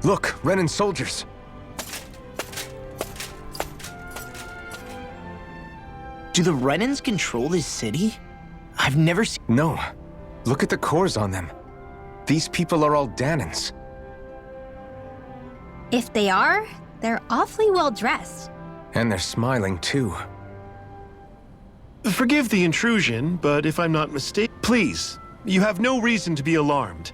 Look, Renan soldiers. Do the Renans control this city? I've never seen... No. Look at the cores on them. These people are all Danans. If they are, they're awfully well dressed. And they're smiling, too. Forgive the intrusion, but if I'm not mistaken, please, you have no reason to be alarmed.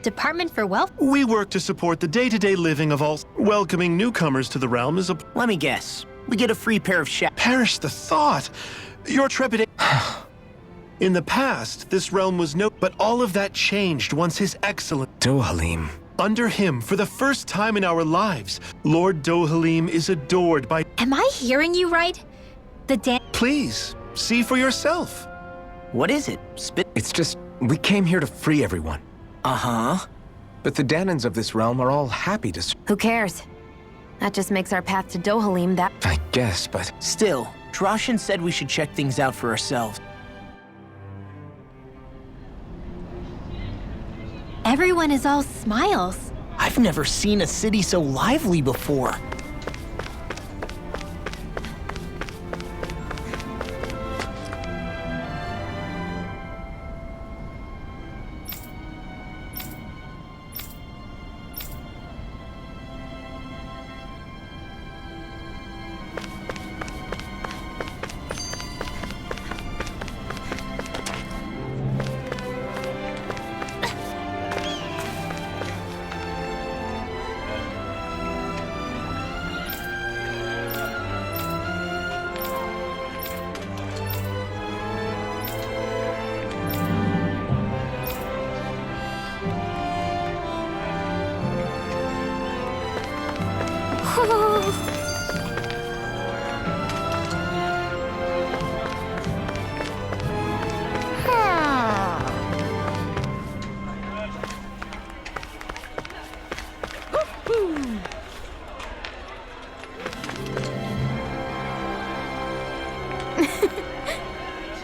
Department for Wealth? We work to support the day-to-day living of all. Welcoming newcomers to the realm is a... Let me guess. We get a free pair of shoes. Perish the thought! Your trepidation... In the past, this realm was no... But all of that changed once His Excellence... Dohalim. Under him, for the first time in our lives, Lord Dohalim is adored by... Am I hearing you right? Please, see for yourself. What is it? It's just, we came here to free everyone. Uh-huh. But the Danans of this realm are all happy to... Who cares? That just makes our path to Dohalim that... I guess, but... Still, Droshin said we should check things out for ourselves. Everyone is all smiles. I've never seen a city so lively before.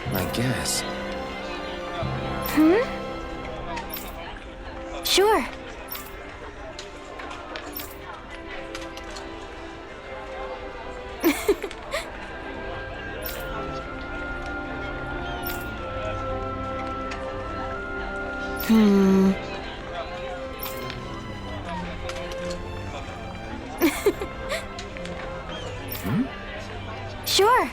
I guess. Sure. Sure.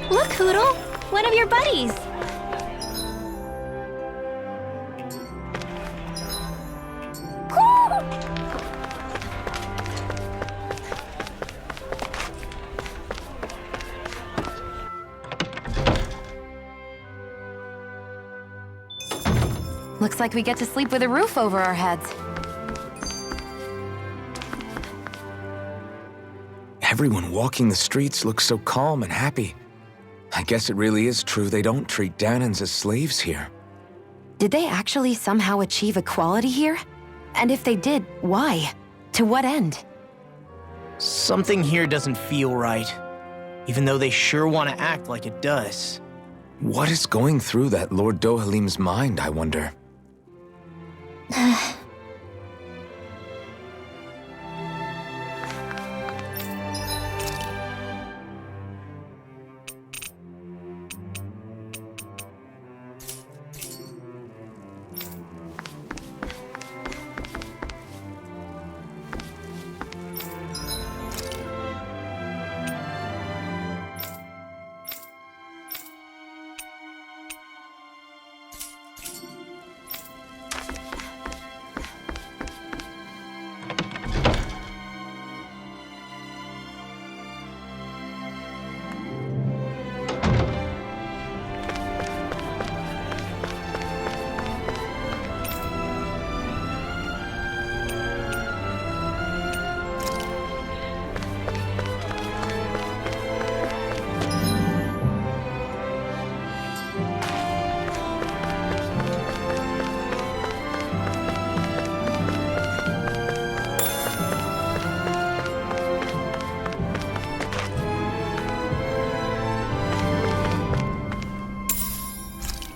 Look, Hoodle! One of your buddies! Looks like we get to sleep with a roof over our heads. Everyone walking the streets looks so calm and happy. I guess it really is true they don't treat Danans as slaves here. Did they actually somehow achieve equality here? And if they did, why? To what end? Something here doesn't feel right, even though they sure want to act like it does. What is going through that Lord Dohalim's mind, I wonder?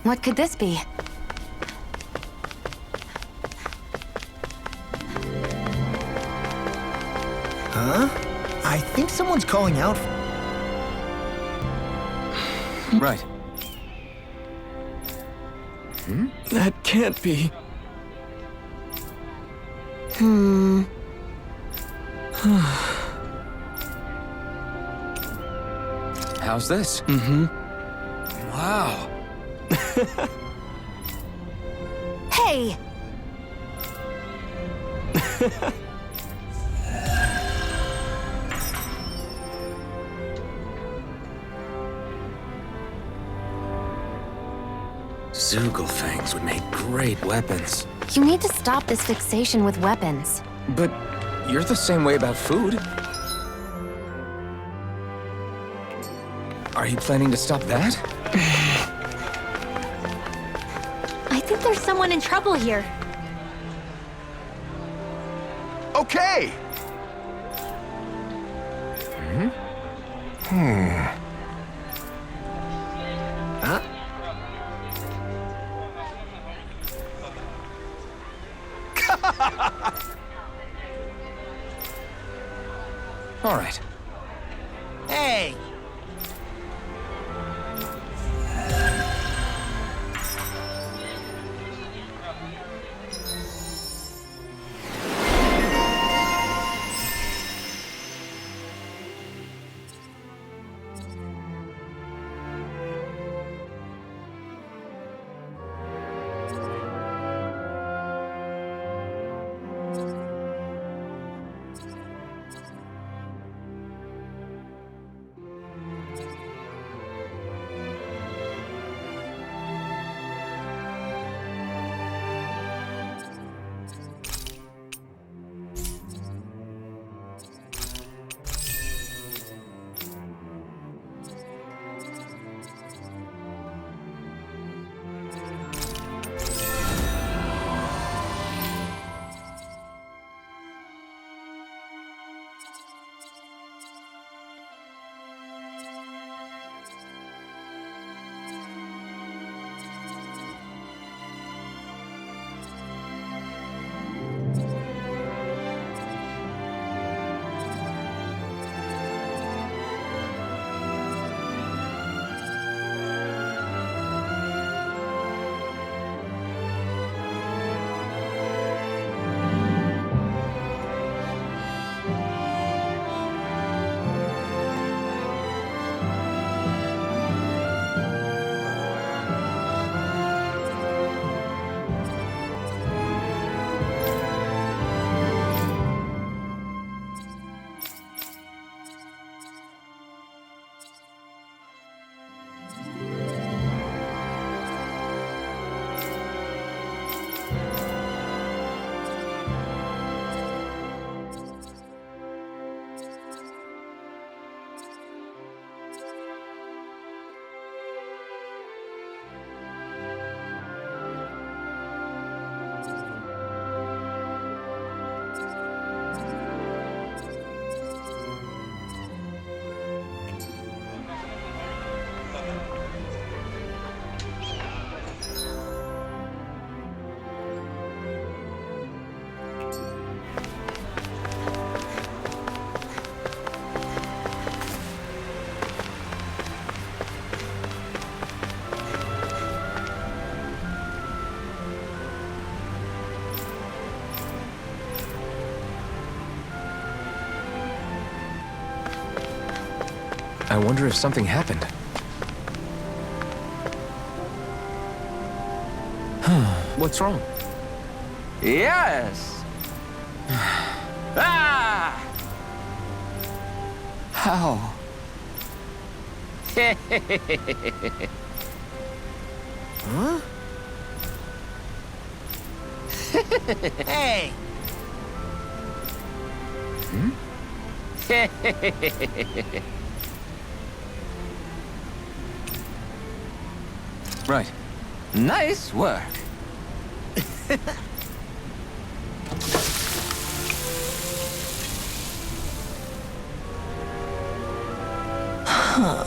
What could this be? Huh? I think someone's calling out. Right. That can't be. How's this? Wow. Hey! Zoogle fangs would make great weapons. You need to stop this fixation with weapons. But you're the same way about food. Are you planning to stop that? I think there's someone in trouble here. Okay! Huh? All right. Hey! I wonder if something happened. What's wrong? Yes. Ah! How? Huh? Hey! Right. Nice work.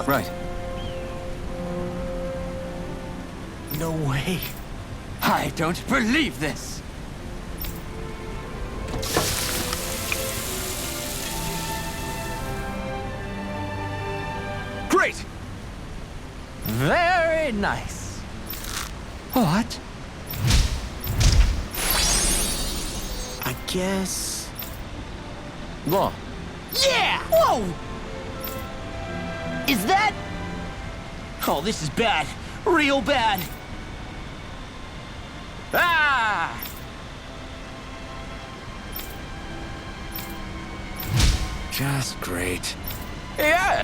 Right. No way. I don't believe this. Great! Very nice. What? I guess... What? Yeah! Whoa! Is that... Oh, this is bad. Real bad. Ah! Just great. Yeah!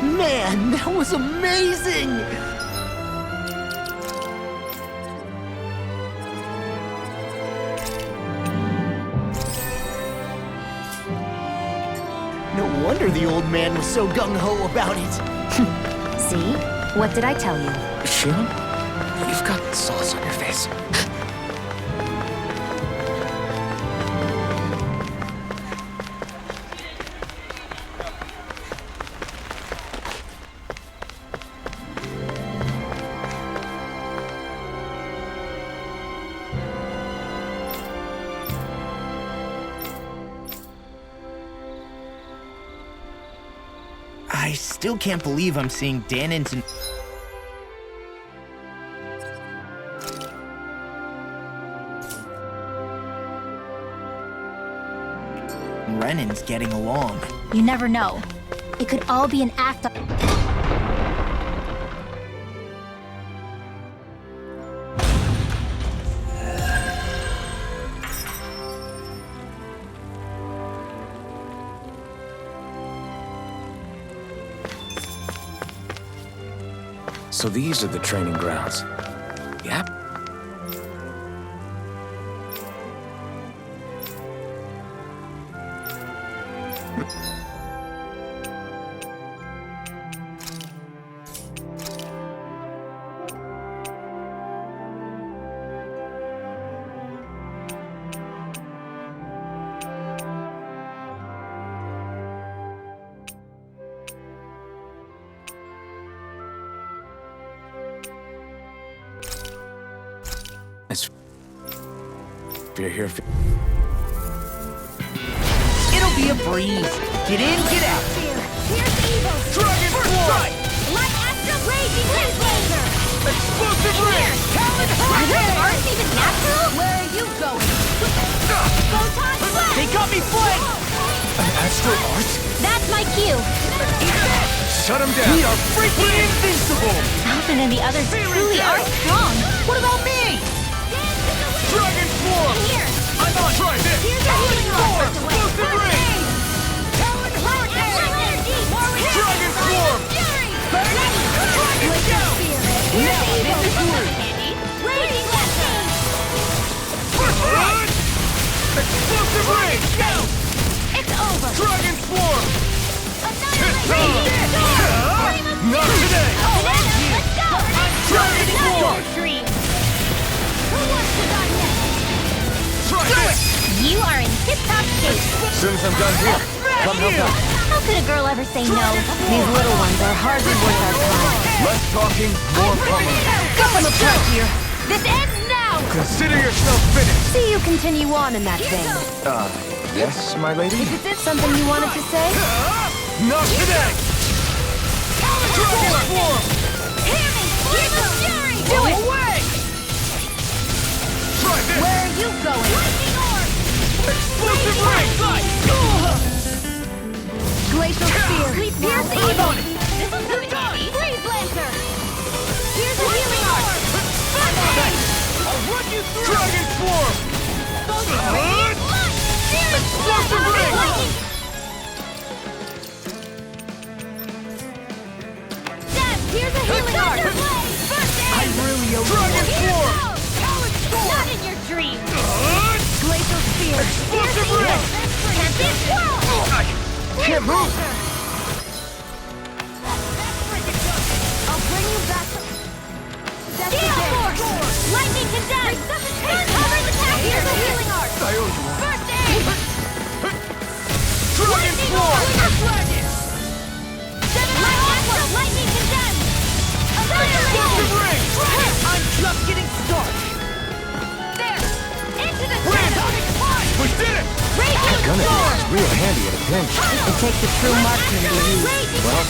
Man, that was amazing! No wonder the old man was so gung-ho about it. See? What did I tell you? Sheila? You've got sauce on your face. I still can't believe I'm seeing Danins and... Renan's getting along. You never know. It could all be an act of... So these are the training grounds. Yep. If you're here for... It'll be a breeze. Get in, get out. Here's evil! Dragon Force! Light Astral Raging Laser! Explosive ring! Talon Are those Hurricane! arts even natural? Where are you going? Photon Blast! They got me flanked! An astral art? That's my cue! Shut him down! We are freaking invincible! Falcon and the others truly are strong! What about me? Dragon Force! Here! I'm on! Try this! Here's your healing rod! Explosive ring! Talon Hurricane! Dragon Force! Ready! Dragon Gale! Now I'm in this room! Raging Laser! First blood! Explosive ring! Go! It's over! Dragon Force! Annihilate! Not today! Let's go! Dragon Force! Dream! Who wants to die next? Try this! You are in tip-top shape! As soon as I'm done here, come help out. How could a girl ever say no? These little ones are hardly worth our time. Less talking, more pummeling. Come apart here! This ends now! Consider yourself finished. See you continue on in that vein. Yes, my lady? Is it something you wanted to say? Not today! Dragon Force! Hear me! Flame of Fury! Do it! Away! Try this! Where are you going? Lightning Orb! Explosive ring! Glacial Spear! Sweet Pierce I'm Evil! on it! This'll come in handy! Freeze Lancer! Here's a healing orb! I'll run you through! Dragon Force! Explosive ring! Dad, here's a healing orb! First aid! I really owe Dragon Force! Not in your dreams! Glacial Spear! Explosive ring! Tempest Swirl! Can't move! I'll bring you back to... Gale Force! Lightning Condense! Cover the attack! Here's a healing orb! I owe you one. First aid! gun of yours is real handy at a pinch. It takes a true marksman to use. Well,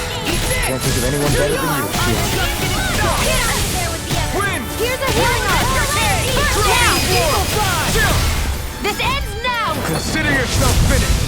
can't think of anyone better than you, Sheila. Here's a healing arm. Now! This ends now! Consider yourself finished.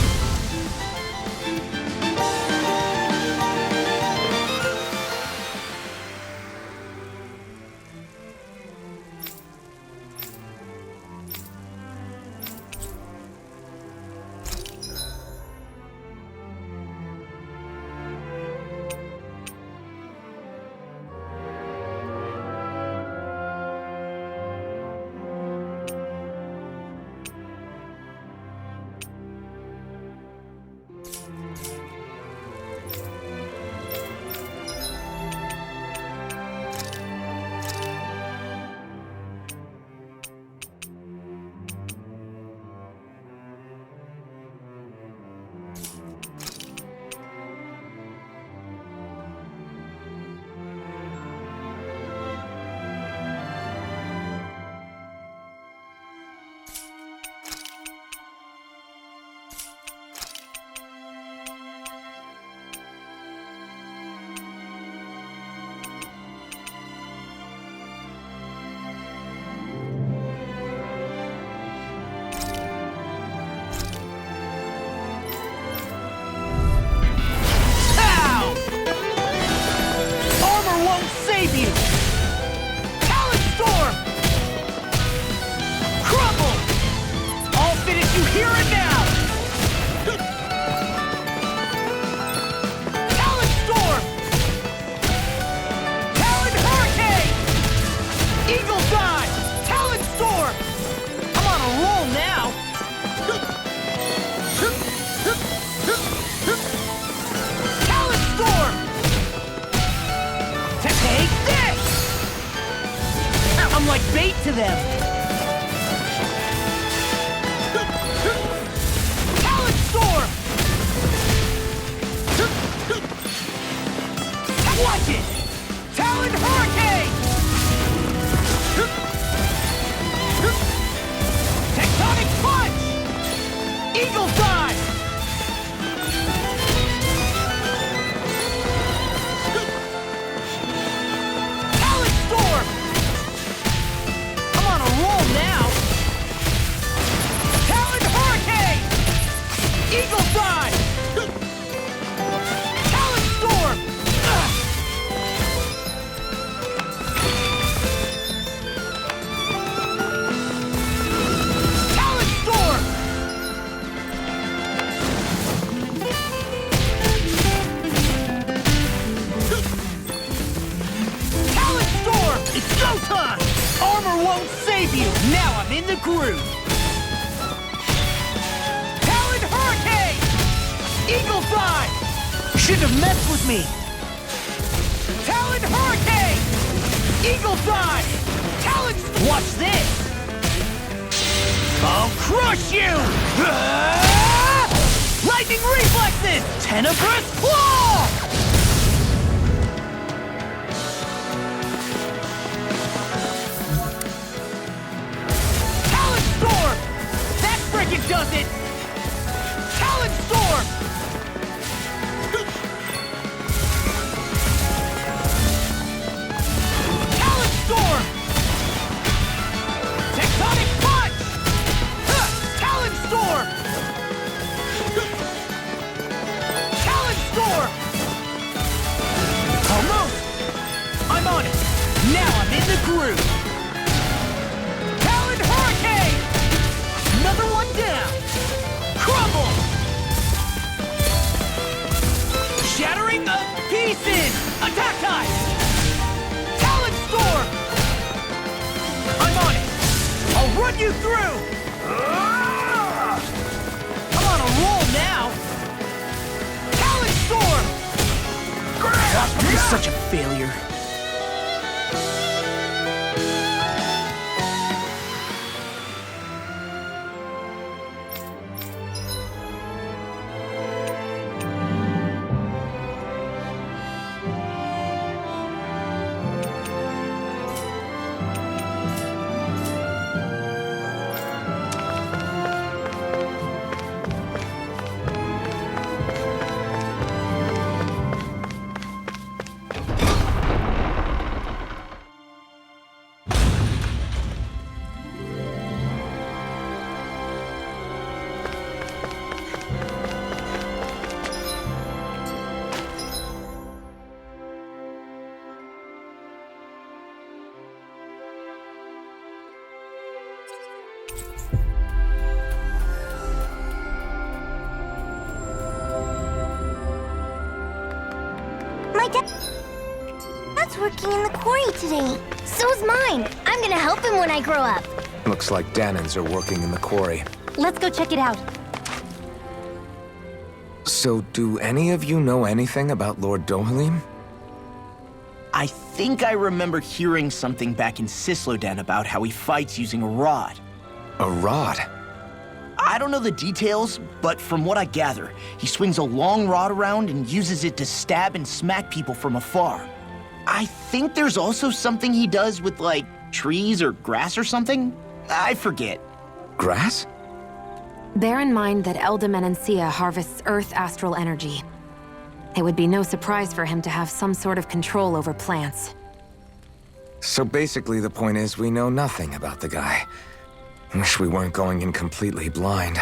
like bait to them. Talon Storm! Watch it! Talon Hurricane! Tectonic Punch! Eagle Dive! Talon Storm! I'm on a roll now! Talon Hurricane! Eagle Dive! Talon Storm! Talon Storm! Talon Storm! It's go time! Armor won't save you! Now I'm in the groove! Talon Hurricane! Eagle Dive! You shouldn't have messed with me! Talon Hurricane! Eagle Dive! Talon... Watch this! I'll crush you! Ah! Lightning Reflexes! Tenebrous Claw! Talon Storm! That frickin' does it! Talon Storm! Talon Storm! Tectonic Punch! Huh! Talon Storm! Talon Storm! Almost! I'm on it! Now I'm in the groove! Talon Hurricane! Another one down! Crumble! Shattering the pieces! Attack time! Talon Storm! I'm on it! I'll run you through! I'm on a roll now! Talon Storm! Gosh, I'm such a failure. Dad's working in the quarry today. So's mine. I'm gonna help him when I grow up. Looks like Danans are working in the quarry. Let's go check it out. So, do any of you know anything about Lord Dohalim? I think I remember hearing something back in Sisloden about how he fights using a rod. A rod? I don't know the details, but from what I gather, he swings a long rod around and uses it to stab and smack people from afar. I think there's also something he does with, like, trees or grass or something? I forget. Grass? Bear in mind that Elda harvests Earth astral energy. It would be no surprise for him to have some sort of control over plants. So basically the point is we know nothing about the guy. Wish we weren't going in completely blind.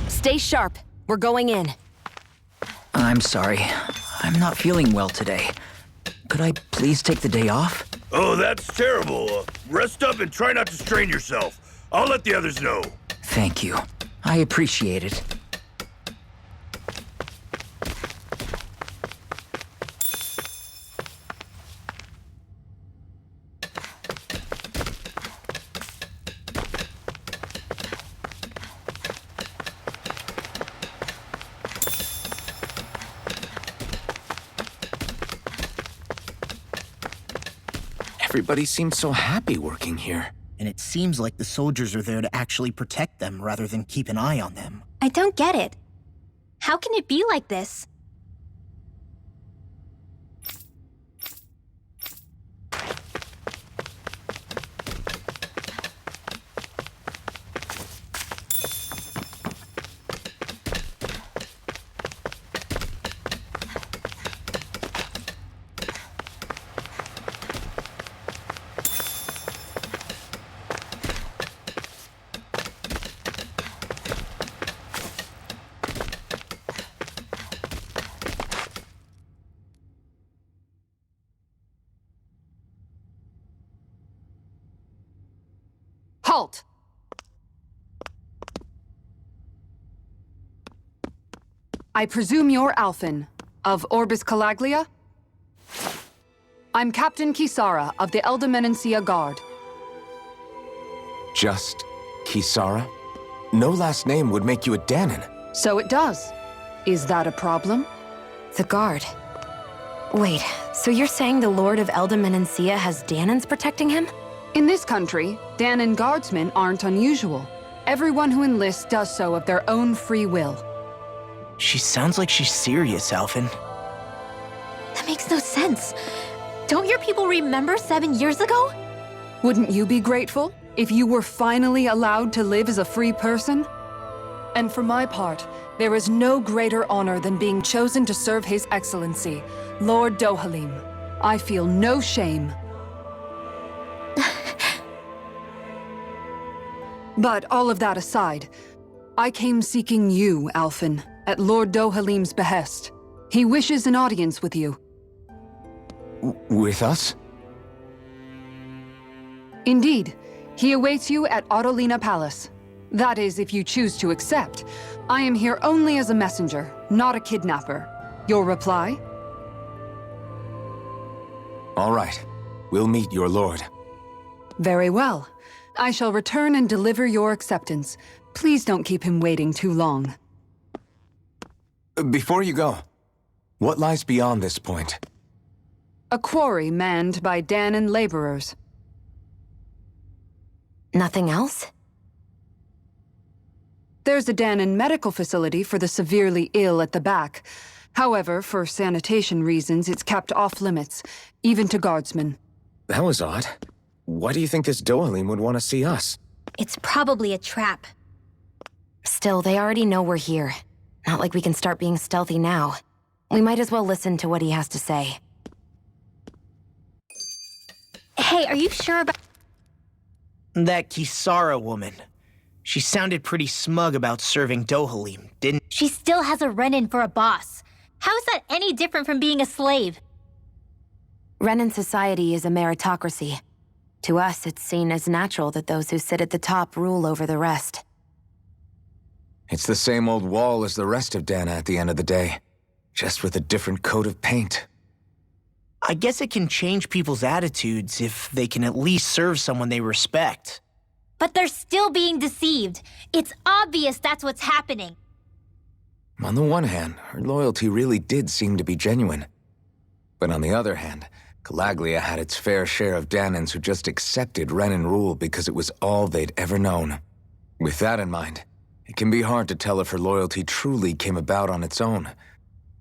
Stay sharp. We're going in. I'm sorry. I'm not feeling well today. Could I please take the day off? Oh, that's terrible. Rest up and try not to strain yourself. I'll let the others know. Thank you. I appreciate it. Everybody seems so happy working here. And it seems like the soldiers are there to actually protect them rather than keep an eye on them. I don't get it. How can it be like this? Halt! I presume you're Alphen, of Orbis Calaglia? I'm Captain Kisara of the Elda Guard. Just Kisara? No last name would make you a Danan. So it does. Is that a problem? The guard. Wait, so you're saying the Lord of Elda has Danans protecting him? In this country, Danan guardsmen aren't unusual. Everyone who enlists does so of their own free will. She sounds like she's serious, Alphen. That makes no sense. Don't your people remember 7 years ago? Wouldn't you be grateful if you were finally allowed to live as a free person? And for my part, there is no greater honor than being chosen to serve His Excellency, Lord Dohalim. I feel no shame. But all of that aside, I came seeking you, Alphen, at Lord Dohalim's behest. He wishes an audience with you. With us? Indeed. He awaits you at Autolina Palace. That is, if you choose to accept. I am here only as a messenger, not a kidnapper. Your reply? All right. We'll meet your lord. Very well. I shall return and deliver your acceptance. Please don't keep him waiting too long. Before you go, what lies beyond this point? A quarry manned by Danan laborers. Nothing else? There's a Danan medical facility for the severely ill at the back. However, for sanitation reasons, it's kept off limits, even to guardsmen. That was odd. Why do you think this Dohalim would want to see us? It's probably a trap. Still, they already know we're here. Not like we can start being stealthy now. We might as well listen to what he has to say. Hey, are you sure about... That Kisara woman. She sounded pretty smug about serving Dohalim, didn't... She still has a run-in for a boss. How is that any different from being a slave? Renan society is a meritocracy. To us, it's seen as natural that those who sit at the top rule over the rest. It's the same old wall as the rest of Dana at the end of the day, just with a different coat of paint. I guess it can change people's attitudes if they can at least serve someone they respect. But they're still being deceived. It's obvious that's what's happening. On the one hand, her loyalty really did seem to be genuine. But on the other hand, Calaglia had its fair share of Danans who just accepted Renan rule because it was all they'd ever known. With that in mind, it can be hard to tell if her loyalty truly came about on its own,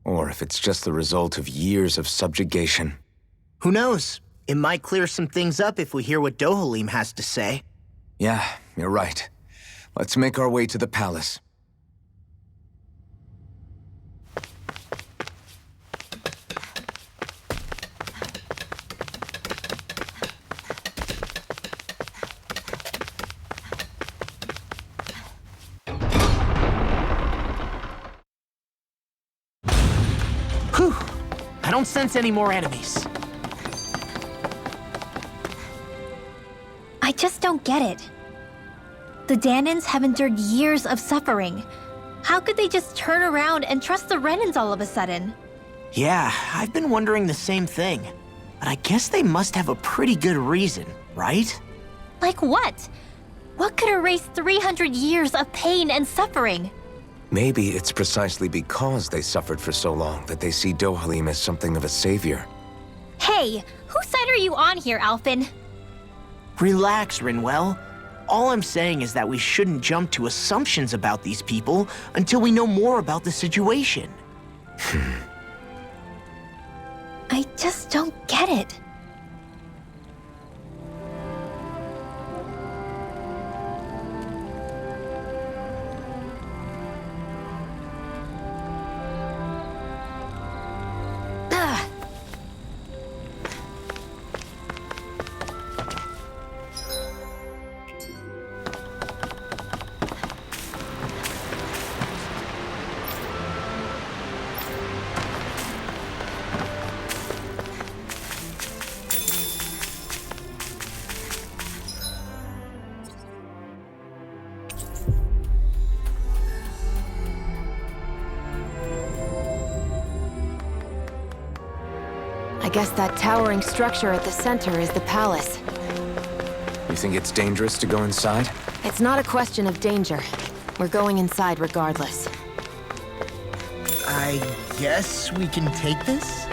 or if it's just the result of years of subjugation. Who knows? It might clear some things up if we hear what Dohalim has to say. Yeah, you're right. Let's make our way to the palace. Whew. I don't sense any more enemies. I just don't get it. The Danans have endured years of suffering. How could they just turn around and trust the Renans all of a sudden? Yeah, I've been wondering the same thing. But I guess they must have a pretty good reason, right? Like what? What could erase 300 years of pain and suffering? Maybe it's precisely because they suffered for so long that they see Dohalim as something of a savior. Hey, whose side are you on here, Alphen? Relax, Rinwell. All I'm saying is that we shouldn't jump to assumptions about these people until we know more about the situation. I just don't get it. I guess that towering structure at the center is the palace. You think it's dangerous to go inside? It's not a question of danger. We're going inside regardless. I guess we can take this?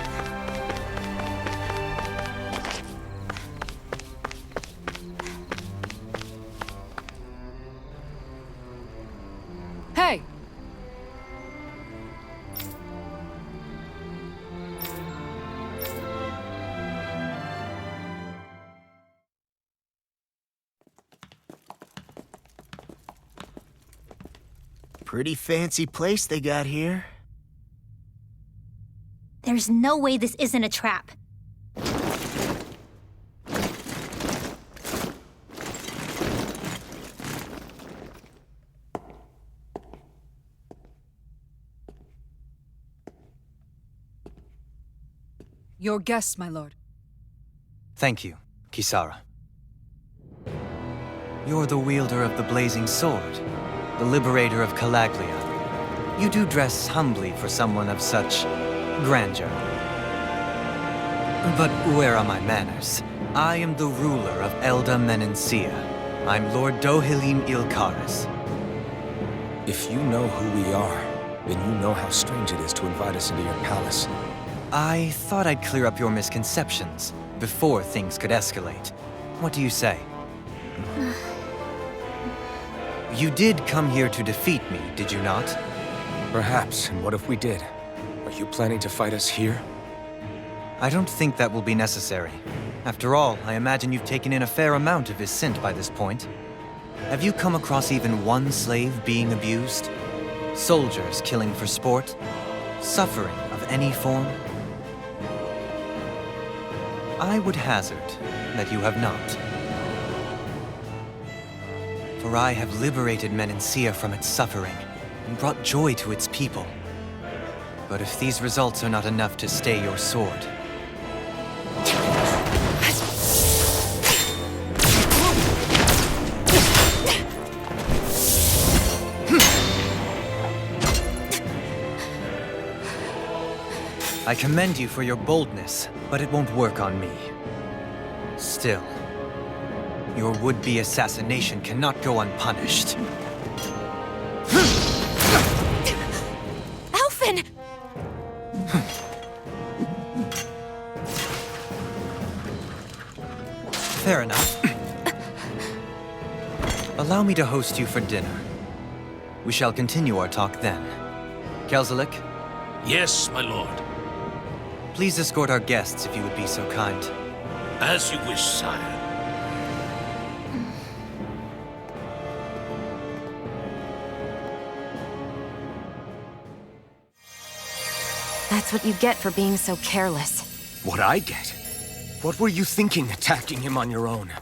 Hey! Pretty fancy place they got here. There's no way this isn't a trap. Your guests, my lord. Thank you, Kisara. You're the wielder of the blazing sword, the liberator of Calaglia. You do dress humbly for someone of such grandeur. But where are my manners? I am the ruler of Elda Menencia. I'm Lord Dohalim Ilkaris. If you know who we are, then you know how strange it is to invite us into your palace. I thought I'd clear up your misconceptions before things could escalate. What do you say? You did come here to defeat me, did you not? Perhaps, and what if we did? Are you planning to fight us here? I don't think that will be necessary. After all, I imagine you've taken in a fair amount of his scent by this point. Have you come across even one slave being abused? Soldiers killing for sport? Suffering of any form? I would hazard that you have not. For I have liberated Menancia from its suffering and brought joy to its people. But if these results are not enough to stay your sword, I commend you for your boldness, but it won't work on me. Still, your would-be assassination cannot go unpunished. Alphen! Fair enough. Allow me to host you for dinner. We shall continue our talk then. Kelzelik, Yes, my lord. please escort our guests if you would be so kind. As you wish, sire. That's what you get for being so careless. What I get? What were you thinking attacking him on your own?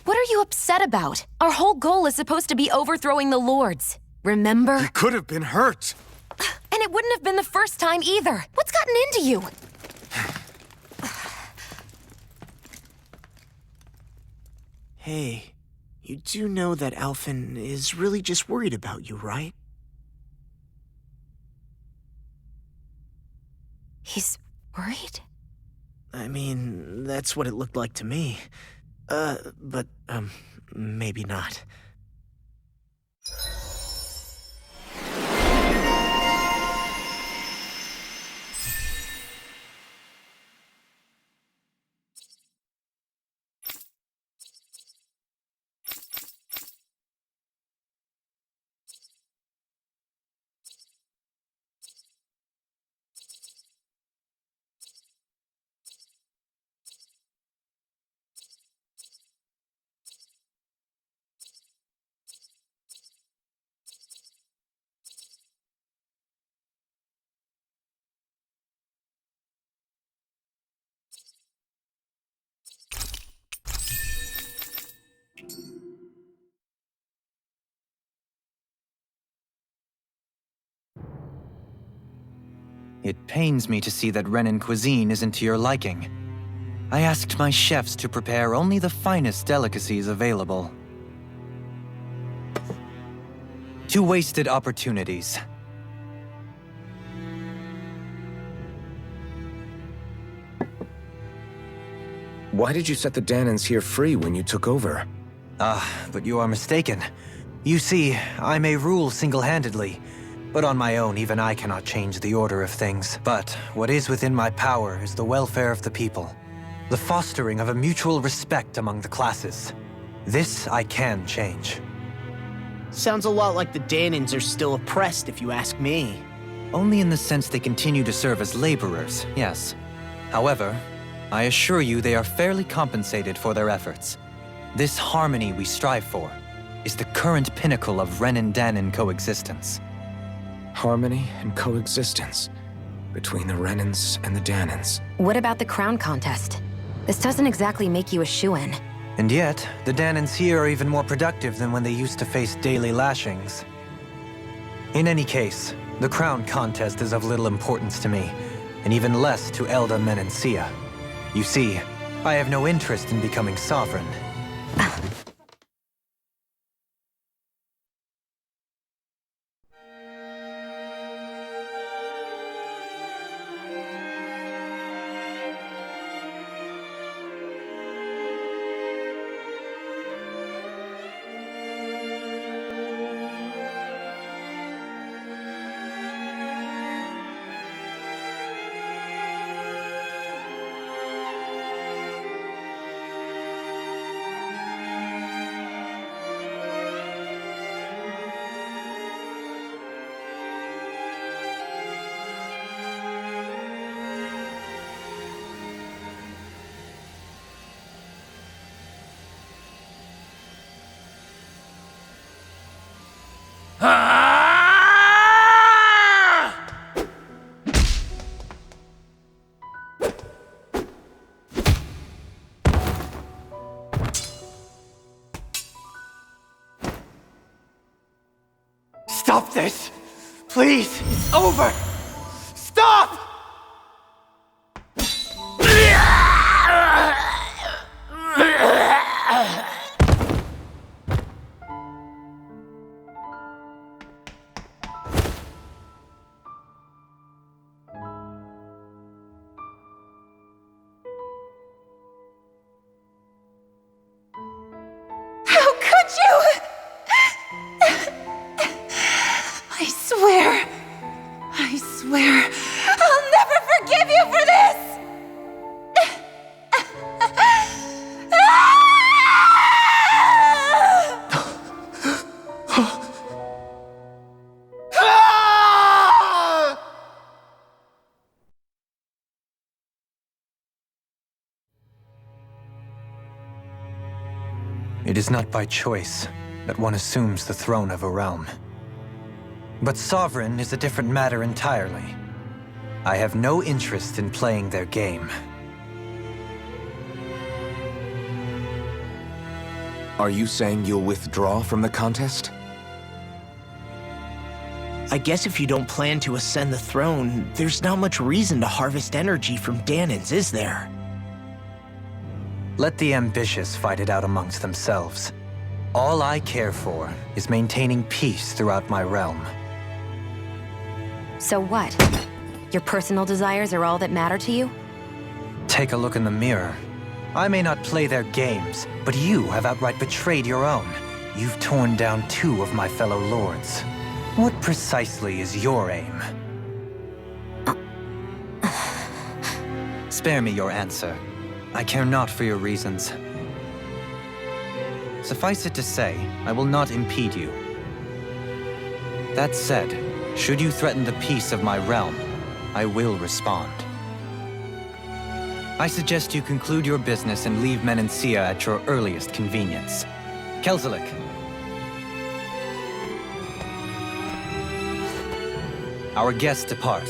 What are you upset about? Our whole goal is supposed to be overthrowing the Lords. Remember? He could have been hurt. And it wouldn't have been the first time either. What's gotten into you? Hey, you do know that Alphen is really just worried about you, right? He's worried? I mean, that's what it looked like to me. But maybe not. It pains me to see that Renan cuisine isn't to your liking. I asked my chefs to prepare only the finest delicacies available. 2 wasted opportunities. Why did you set the Danans here free when you took over? But you are mistaken. You see, I may rule single-handedly, but on my own, even I cannot change the order of things. But what is within my power is the welfare of the people, the fostering of a mutual respect among the classes. This I can change. Sounds a lot like the Danans are still oppressed, if you ask me. Only in the sense they continue to serve as laborers, yes. However, I assure you they are fairly compensated for their efforts. This harmony we strive for is the current pinnacle of Renan-Danan coexistence. Harmony and coexistence between the Renans and the Danans. What about the crown contest? This doesn't exactly make you a shoo-in. And yet, the Danans here are even more productive than when they used to face daily lashings. In any case, the crown contest is of little importance to me, and even less to Elda Menancia. You see, I have no interest in becoming sovereign. Stop this! Please! It's over! Stop! How could you? I swear, I'll never forgive you for this! It is not by choice that one assumes the throne of a realm. But sovereign is a different matter entirely. I have no interest in playing their game. Are you saying you'll withdraw from the contest? I guess if you don't plan to ascend the throne, there's not much reason to harvest energy from Danans, is there? Let the ambitious fight it out amongst themselves. All I care for is maintaining peace throughout my realm. So what? Your personal desires are all that matter to you? Take a look in the mirror. I may not play their games, but you have outright betrayed your own. You've torn down 2 of my fellow lords. What precisely is your aim? Spare me your answer. I care not for your reasons. Suffice it to say, I will not impede you. That said, should you threaten the peace of my realm, I will respond. I suggest you conclude your business and leave Menancia at your earliest convenience. Kelzelik. Our guests depart.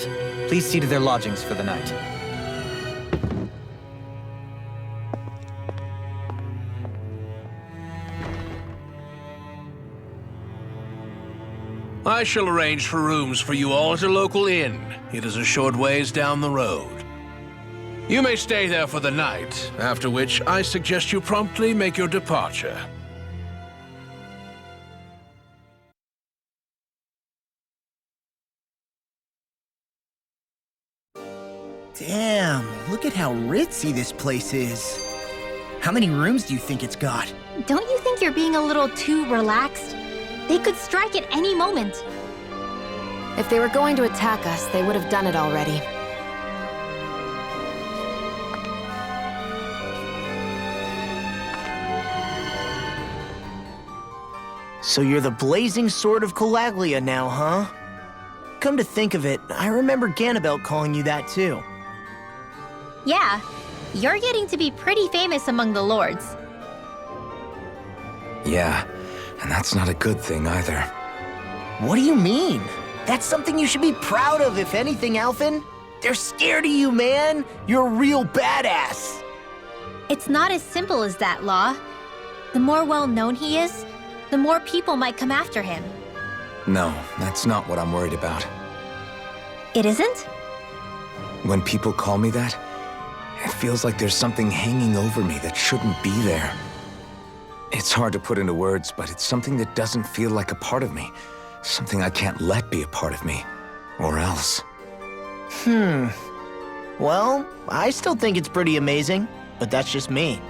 Please see to their lodgings for the night. I shall arrange for rooms for you all at a local inn. It is a short ways down the road. You may stay there for the night, after which I suggest you promptly make your departure. Damn, look at how ritzy this place is. How many rooms do you think it's got? Don't you think you're being a little too relaxed? They could strike at any moment. If they were going to attack us, they would have done it already. So you're the blazing sword of Calaglia now, huh? Come to think of it, I remember Ganabelt calling you that too. Yeah, you're getting to be pretty famous among the lords. Yeah, and that's not a good thing either. What do you mean? That's something you should be proud of, if anything, Alphen. They're scared of you, man. You're a real badass. It's not as simple as that, Law. The more well-known he is, the more people might come after him. No, that's not what I'm worried about. It isn't? When people call me that, it feels like there's something hanging over me that shouldn't be there. It's hard to put into words, but it's something that doesn't feel like a part of me. Something I can't let be a part of me. Or else. Well, I still think it's pretty amazing, but that's just me.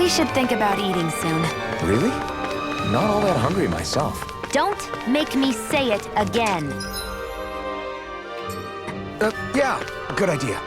We should think about eating soon. Really? Not all that hungry myself. Don't make me say it again. Yeah, good idea.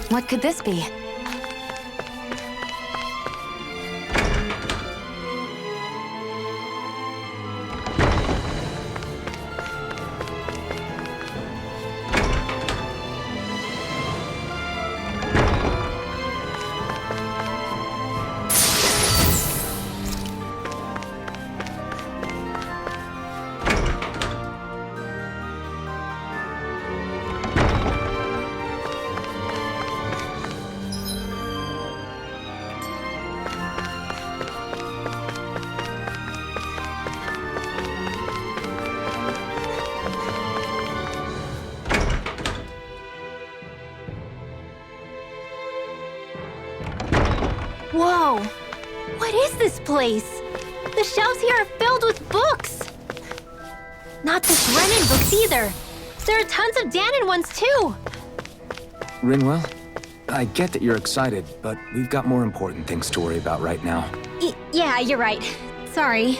What could this be? Whoa! What is this place? The shelves here are filled with books! Not just Renin books either. There are tons of Danon ones too! Rinwell, I get that you're excited, but we've got more important things to worry about right now. Yeah, you're right. Sorry.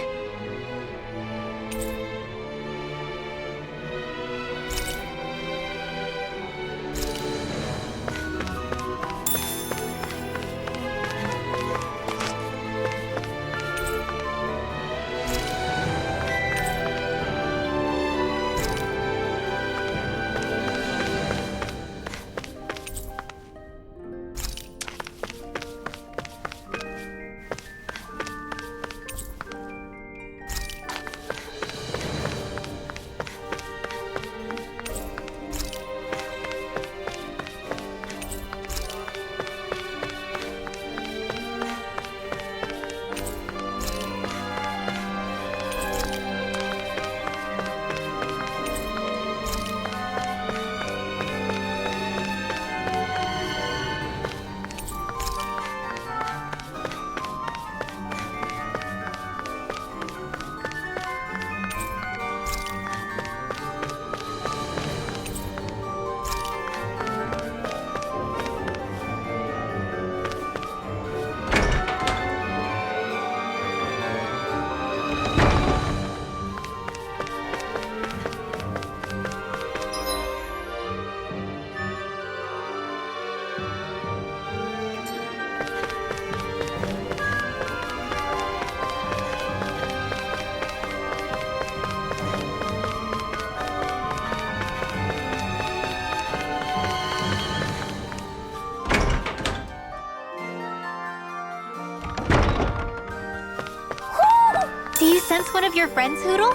Do you sense one of your friends, Hoodle?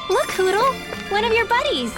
Look, Hoodle! One of your buddies!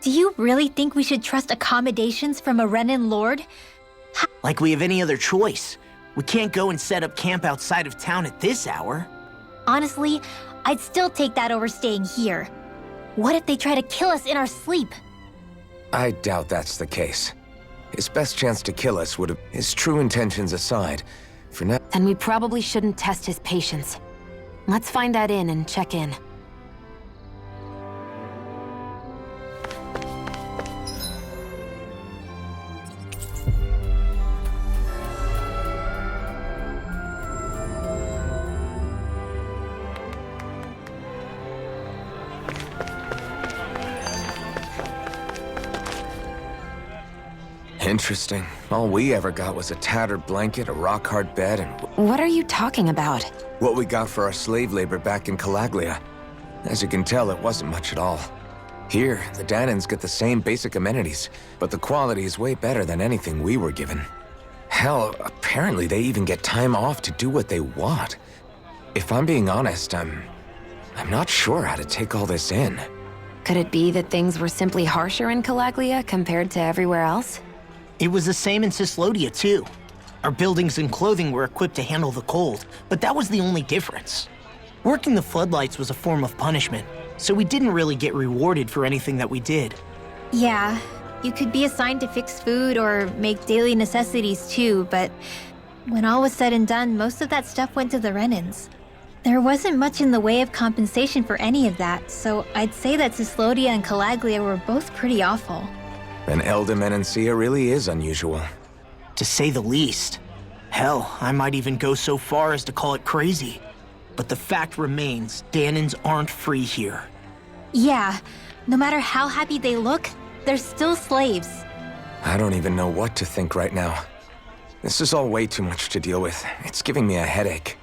Do you really think we should trust accommodations from a Renan Lord? Like we have any other choice. We can't go and set up camp outside of town at this hour. Honestly, I'd still take that over staying here. What if they try to kill us in our sleep? I doubt that's the case. His best chance to kill us would have... His true intentions aside, for now... Then we probably shouldn't test his patience. Let's find that inn and check in. Interesting. All we ever got was a tattered blanket, a rock-hard bed, and What are you talking about? what we got for our slave labor back in Calaglia. As you can tell, it wasn't much at all. Here, the Danans get the same basic amenities, but the quality is way better than anything we were given. Hell, apparently they even get time off to do what they want. If I'm being honest, I'm not sure how to take all this in. Could it be that things were simply harsher in Calaglia compared to everywhere else? It was the same in Cislodia, too. Our buildings and clothing were equipped to handle the cold, but that was the only difference. Working the floodlights was a form of punishment, so we didn't really get rewarded for anything that we did. Yeah, you could be assigned to fix food or make daily necessities too, but when all was said and done, most of that stuff went to the Renans. There wasn't much in the way of compensation for any of that, so I'd say that Cislodia and Calaglia were both pretty awful. Then Elda really is unusual. To say the least. Hell, I might even go so far as to call it crazy. but the fact remains, Danans aren't free here. Yeah, no matter how happy they look, they're still slaves. I don't even know what to think right now. This is all way too much to deal with. It's giving me a headache.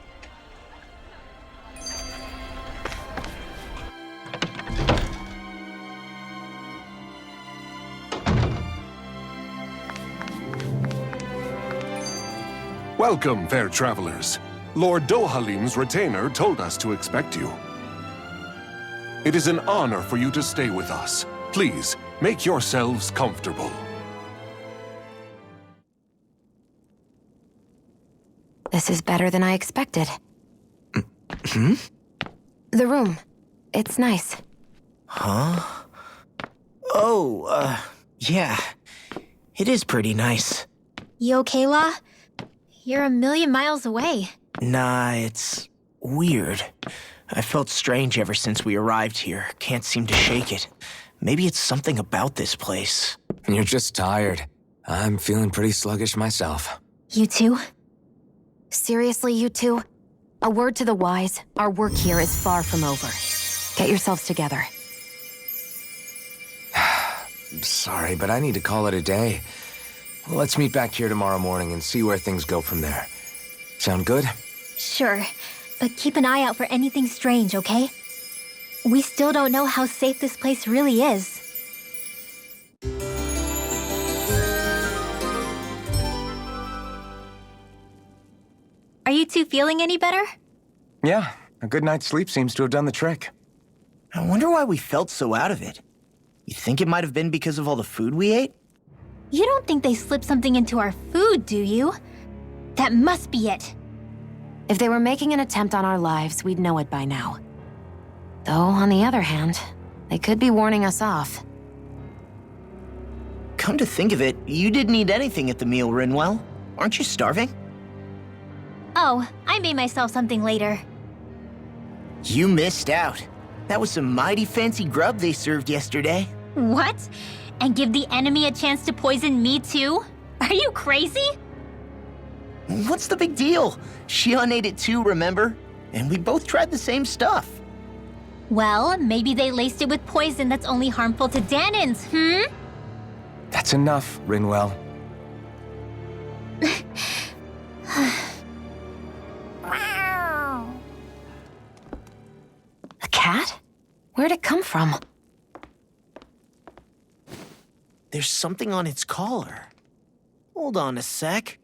Welcome, fair travelers. Lord Dohalim's retainer told us to expect you. It is an honor for you to stay with us. Please, make yourselves comfortable. This is better than I expected. Hmm? The room. It's nice. Huh? Oh, yeah. It is pretty nice. You okay, La? You're a million miles away. Nah, it's weird. I felt strange ever since we arrived here. Can't seem to shake it. Maybe it's something about this place. You're just tired. I'm feeling pretty sluggish myself. You too? Seriously, you two? A word to the wise, our work here is far from over. Get yourselves together. Sorry, but I need to call it a day. Let's meet back here tomorrow morning and see where things go from there. Sound good? Sure, but keep an eye out for anything strange, okay? We still don't know how safe this place really is. Are you two feeling any better? Yeah, a good night's sleep seems to have done the trick. I wonder why we felt so out of it. You think it might have been because of all the food we ate? You don't think they slipped something into our food, do you? That must be it. If they were making an attempt on our lives, we'd know it by now. Though, on the other hand, they could be warning us off. Come to think of it, you didn't eat anything at the meal, Rinwell. Aren't you starving? Oh, I made myself something later. You missed out. That was some mighty fancy grub they served yesterday. What? And give the enemy a chance to poison me too? Are you crazy? What's the big deal? Shion ate it too, remember? And we both tried the same stuff. Well, maybe they laced it with poison that's only harmful to Danans, That's enough, Rinwell. A cat? Where'd it come from? There's something on its collar. Hold on a sec.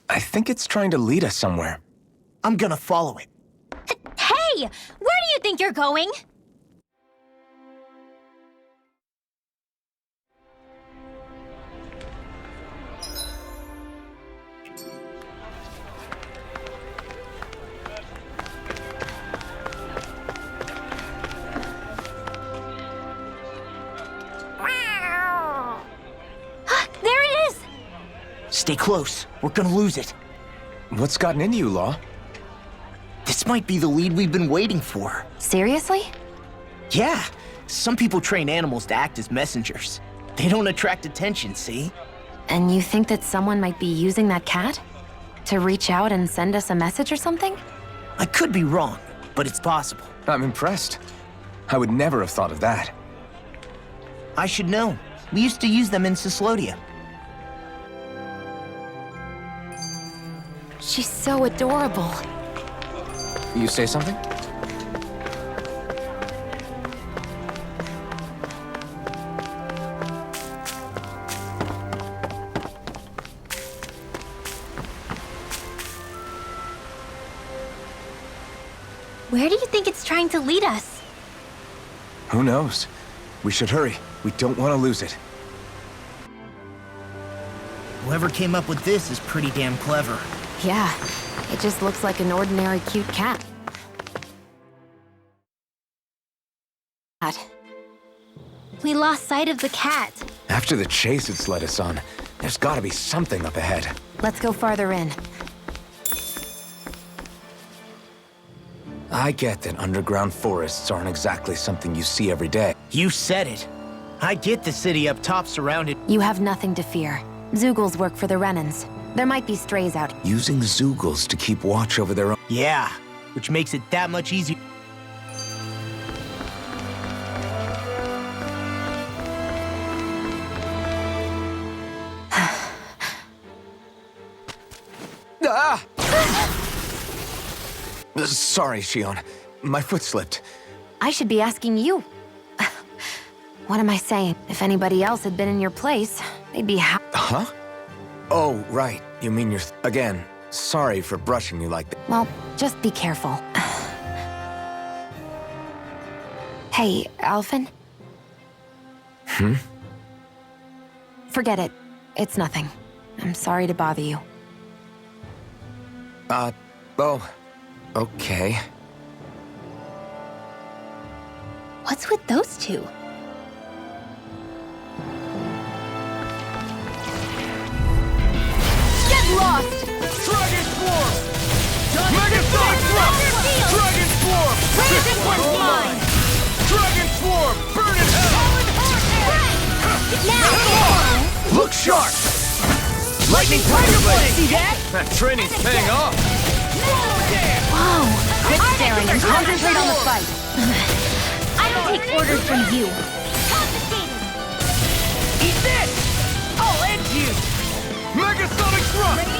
I think it's trying to lead us somewhere. I'm gonna follow it. Hey! Where do you think you're going? There it is! Stay close. We're gonna lose it. What's gotten into you, Law? This might be the lead we've been waiting for. Seriously? Yeah. Some people train animals to act as messengers. They don't attract attention, see? And you think that someone might be using that cat? To reach out and send us a message or something? I could be wrong, but it's possible. I'm impressed. I would never have thought of that. I should know. We used to use them in Cyslodia. She's so adorable. You say something? Where do you think it's trying to lead us? Who knows? We should hurry. We don't want to lose it. Whoever came up with this is pretty damn clever. Yeah, it just looks like an ordinary cute cat. We lost sight of the cat. After the chase it's led us on, there's gotta be something up ahead. Let's go farther in. I get that underground forests aren't exactly something you see every day. You said it. I get the city up top surrounded. You have nothing to fear. Zeugles work for the Renans. There might be strays out. Using Zoogles to keep watch over their own. Yeah, which makes it that much easier. Ah! Sorry, Shion. My foot slipped. I should be asking you. What am I saying? If anybody else had been in your place, they'd be Huh? Oh, right. You mean you're... Again, sorry for brushing you like that. Well, just be careful. Hey, Alphen? Forget it. It's nothing. I'm sorry to bother you. Oh, okay. What's with those two? Get lost! Dragon Swarm! Megasonic Thrust! Dragon Swarm! This one's mine! Dragon Swarm! Burn in hell! Now! Look sharp! Lightning Tiger Blade! See that? That training's paying off! Whoa! Quit staring and concentrate on the fight. I don't take orders from you. Eat this! I'll end you! Megasonic Thrust!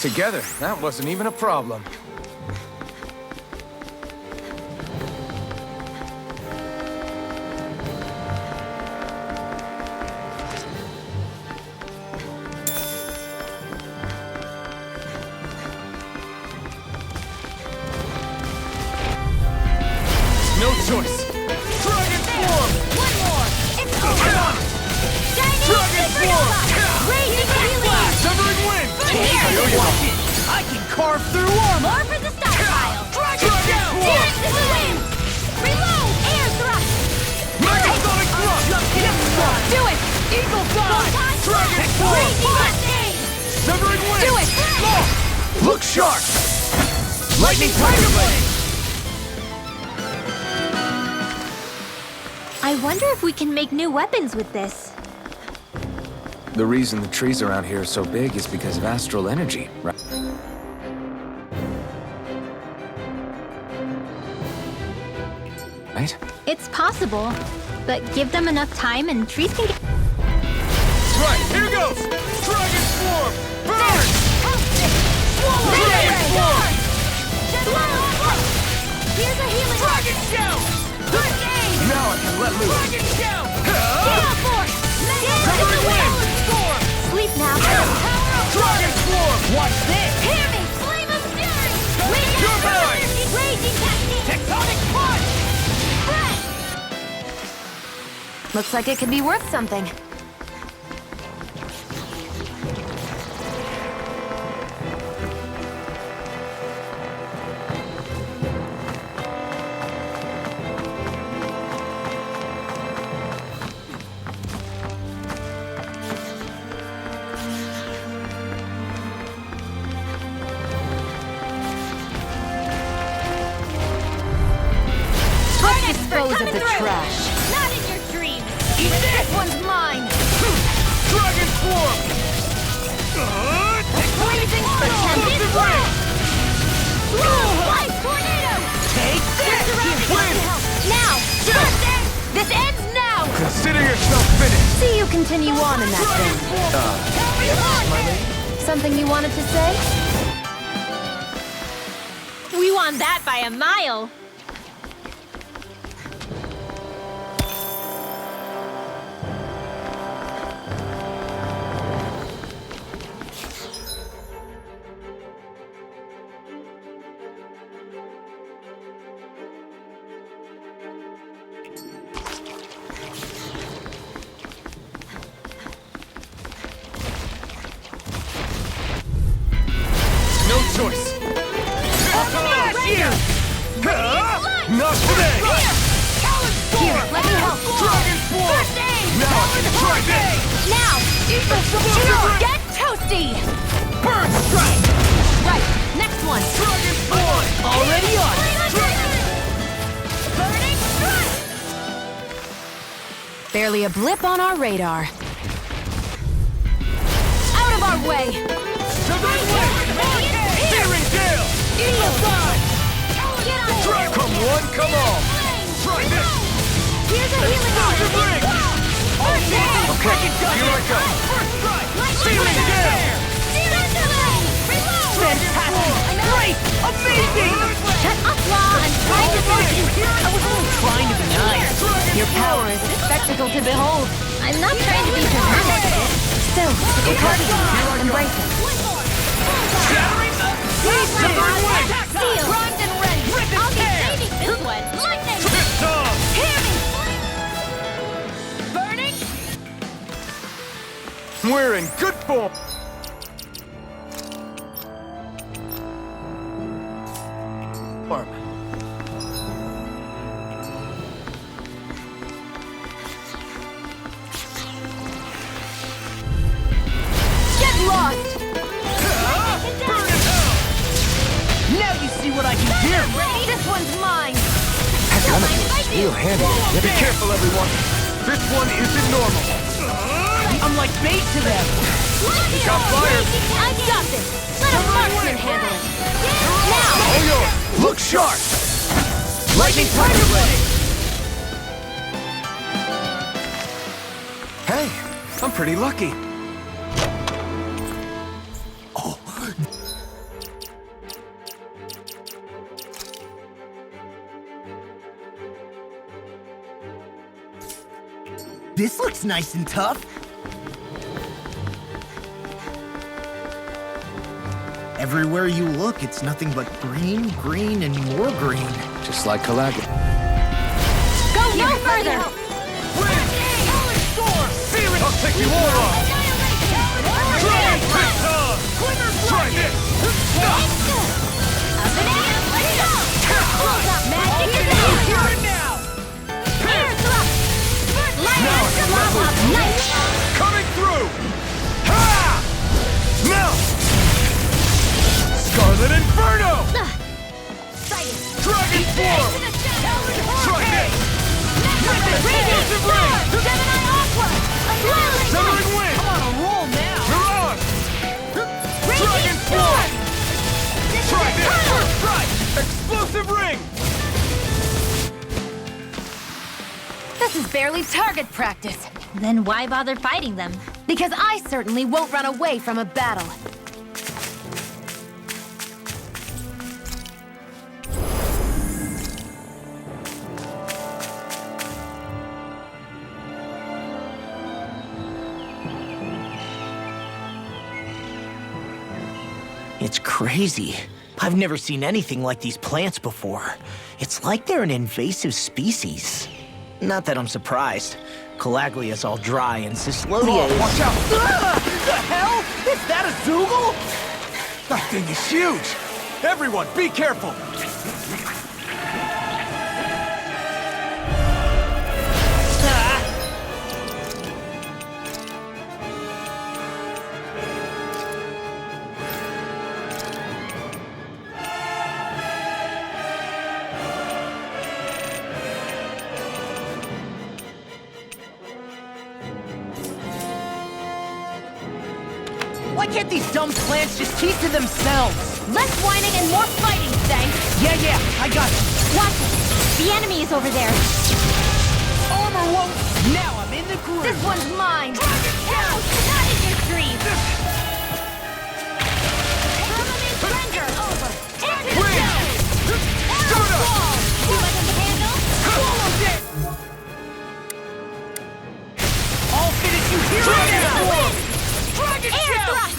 Together, that wasn't even a problem. No choice! Dragon Swarm! One more! It's over! Dragon Swarm! Raging Healing! Severing Wind! Here! Watch it! I can carve through armor! More for the stockpile! Dragon Swarm! Dance to the wind! Reload! Air thrust! Megasonic Thrust! Do it! Eagle Fly! Dragon Swarm! Raging Hurricane! Severing Wind! Do it! Look sharp! Lightning Tiger Blade! I wonder if we can make new weapons with this. The reason the trees around here are so big is because of astral energy, right? Right? It's possible, but give them enough time and trees can get... Right, here goes! Dragon Swarm! Burn! Swallow! Dragon Swarm! Here's a healing! Dragon Shout! First aid! Now I can let loose. Dragon Shout! Gale Force! Severing Wind! Storm! Sleep now! Dragon Swarm! Watch this! Hear me! Flame of Fury! You're mine! Raging Cascade! Tectonic Punch! Looks like it could be worth something. Dispose of the trash. Not in your dreams! This one's mine! Dragon Swarm! Blazing Explosive Blast! Light Tornado! Take this! Win! Now! First aid! This ends now! Consider yourself finished! See you continue on in that vein. Something you wanted to say? We won that by a mile. No choice! Here! Not today! Here, let me help! Dragon Swarm! First aid! Now I can try this! Now! Eagle Shield! Get toasty! Burn Strike! Right, next one! Dragon Swarm! Already on! Burning Strike! Barely a blip on our radar. Out of our way! Searing Gale! Eagle side! Come one, come all! Try this! Here's a healing Explosive ring! Okay, here I go! Searing Gale! Fantastic! Great! Amazing! Shut up, Law! I'm trying to finish. I was only trying to be nice. Your power is a spectacle to behold. I'm not trying to be dramatic. Still, it's hard to embrace it. Shattering the... Severing wing! Seal! Primed and ready! I'll be saving this one. Lightning! Fist off! Hear me! Burning? We're in good form! Get lost! Now you see what I can do! This one's mine! That gun of yours is real handy. Be careful, everyone! This one isn't normal! I'm like bait to them! Got fired! I got this! Let a marksman handle it! Now! All yours! Look sharp! Lightning tiger ready! Hey, I'm pretty lucky. This looks nice and tough. Everywhere you look, it's nothing but green, green, and more green. Just like Calaglia. Go no further! I'll take you all off! Try this! Try this! Magic is Here and now! Coming through! Ha! Now! Scarlet Inferno! Dragon Form! Try this! Explosive Ring! Severing Wind! I'm on a roll now! You're on! Dragon Form! Try this! First strike! Explosive Ring! This is barely target practice. Then why bother fighting them? Because I certainly won't run away from a battle. It's crazy. I've never seen anything like these plants before. It's like they're an invasive species. Not that I'm surprised. Calaglia's all dry and Cyslodia is... Watch out! The hell? Is that a Zoogle? That thing is huge! Everyone, be careful! Why can't these dumb plants just keep to themselves? Less whining and more fighting, thanks! Yeah, I got it. Watch it! The enemy is over there. Armor won't... Now I'm in the groove. This one's mine! Not in your dream! I'll finish you here right now! Dragon Shout!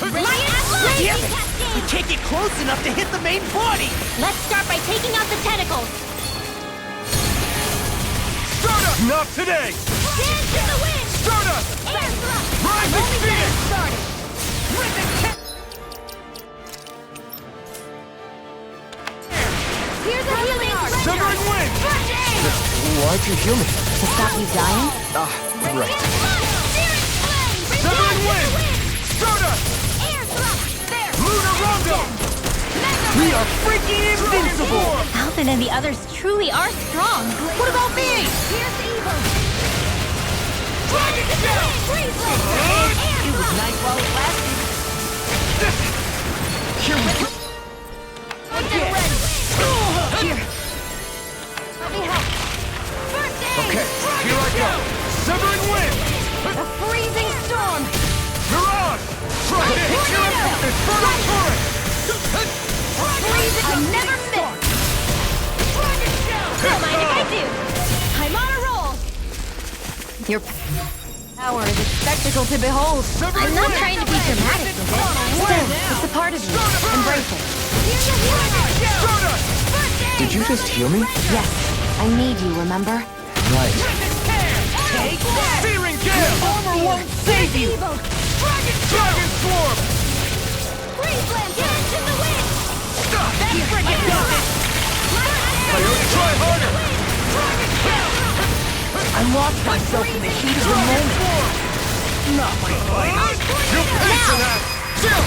Damn it! We can't get close enough to hit the main body! Let's start by taking out the tentacles. Stardust! Not today! Dance in the wind! Stardust! Air thrust! Rising Phoenix! Started. Here's a healing arc. Severing Wind! Why'd you heal me? To stop you dying? Right. Severing Wind! Stardust! Air thrust. There. Lunar Rondo! We are freaking invincible! Alvin and the others truly are strong. What about me? Here's the evil. It was nice while it lasted. Here we go. Here. Let me help. First aid! Okay, here I go. Severing wind! A freezing storm! Mirage! Try to hit your infernal torrent! Freezing! I never miss! Don't mind if I do! I'm on a roll! Your power is a spectacle to behold. I'm not trying to be dramatic with it. Still, it's a part of you. Embrace it. Did you just heal me? Yes, I need you, remember? Right. Take that! Searing gale! Armor won't save you! Dragon swarm! Dance in the wind! That's freaking nothing! Try harder! I lost myself in the heat of the moment. Not my fight. You paid for that! Still!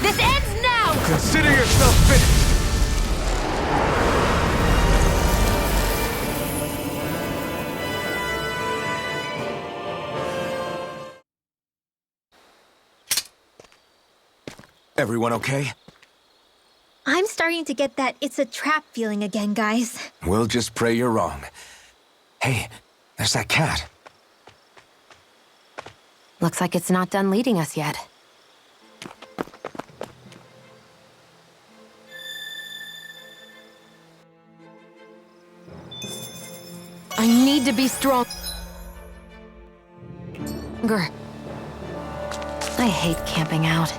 This ends now! Consider yourself finished! Everyone okay? I'm starting to get that it's a trap feeling again, guys. We'll just pray you're wrong. Hey, there's that cat. Looks like it's not done leading us yet. I need to be strong. I hate camping out.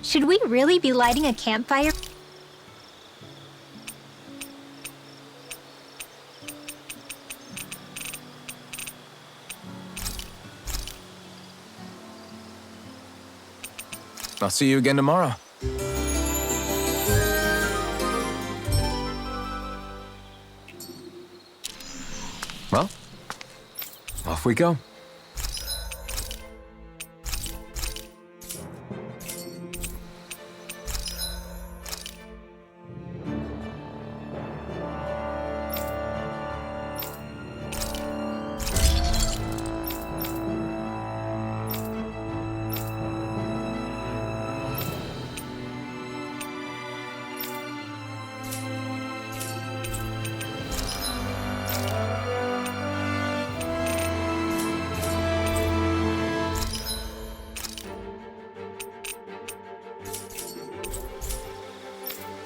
Should we really be lighting a campfire? I'll see you again tomorrow. Well, off we go.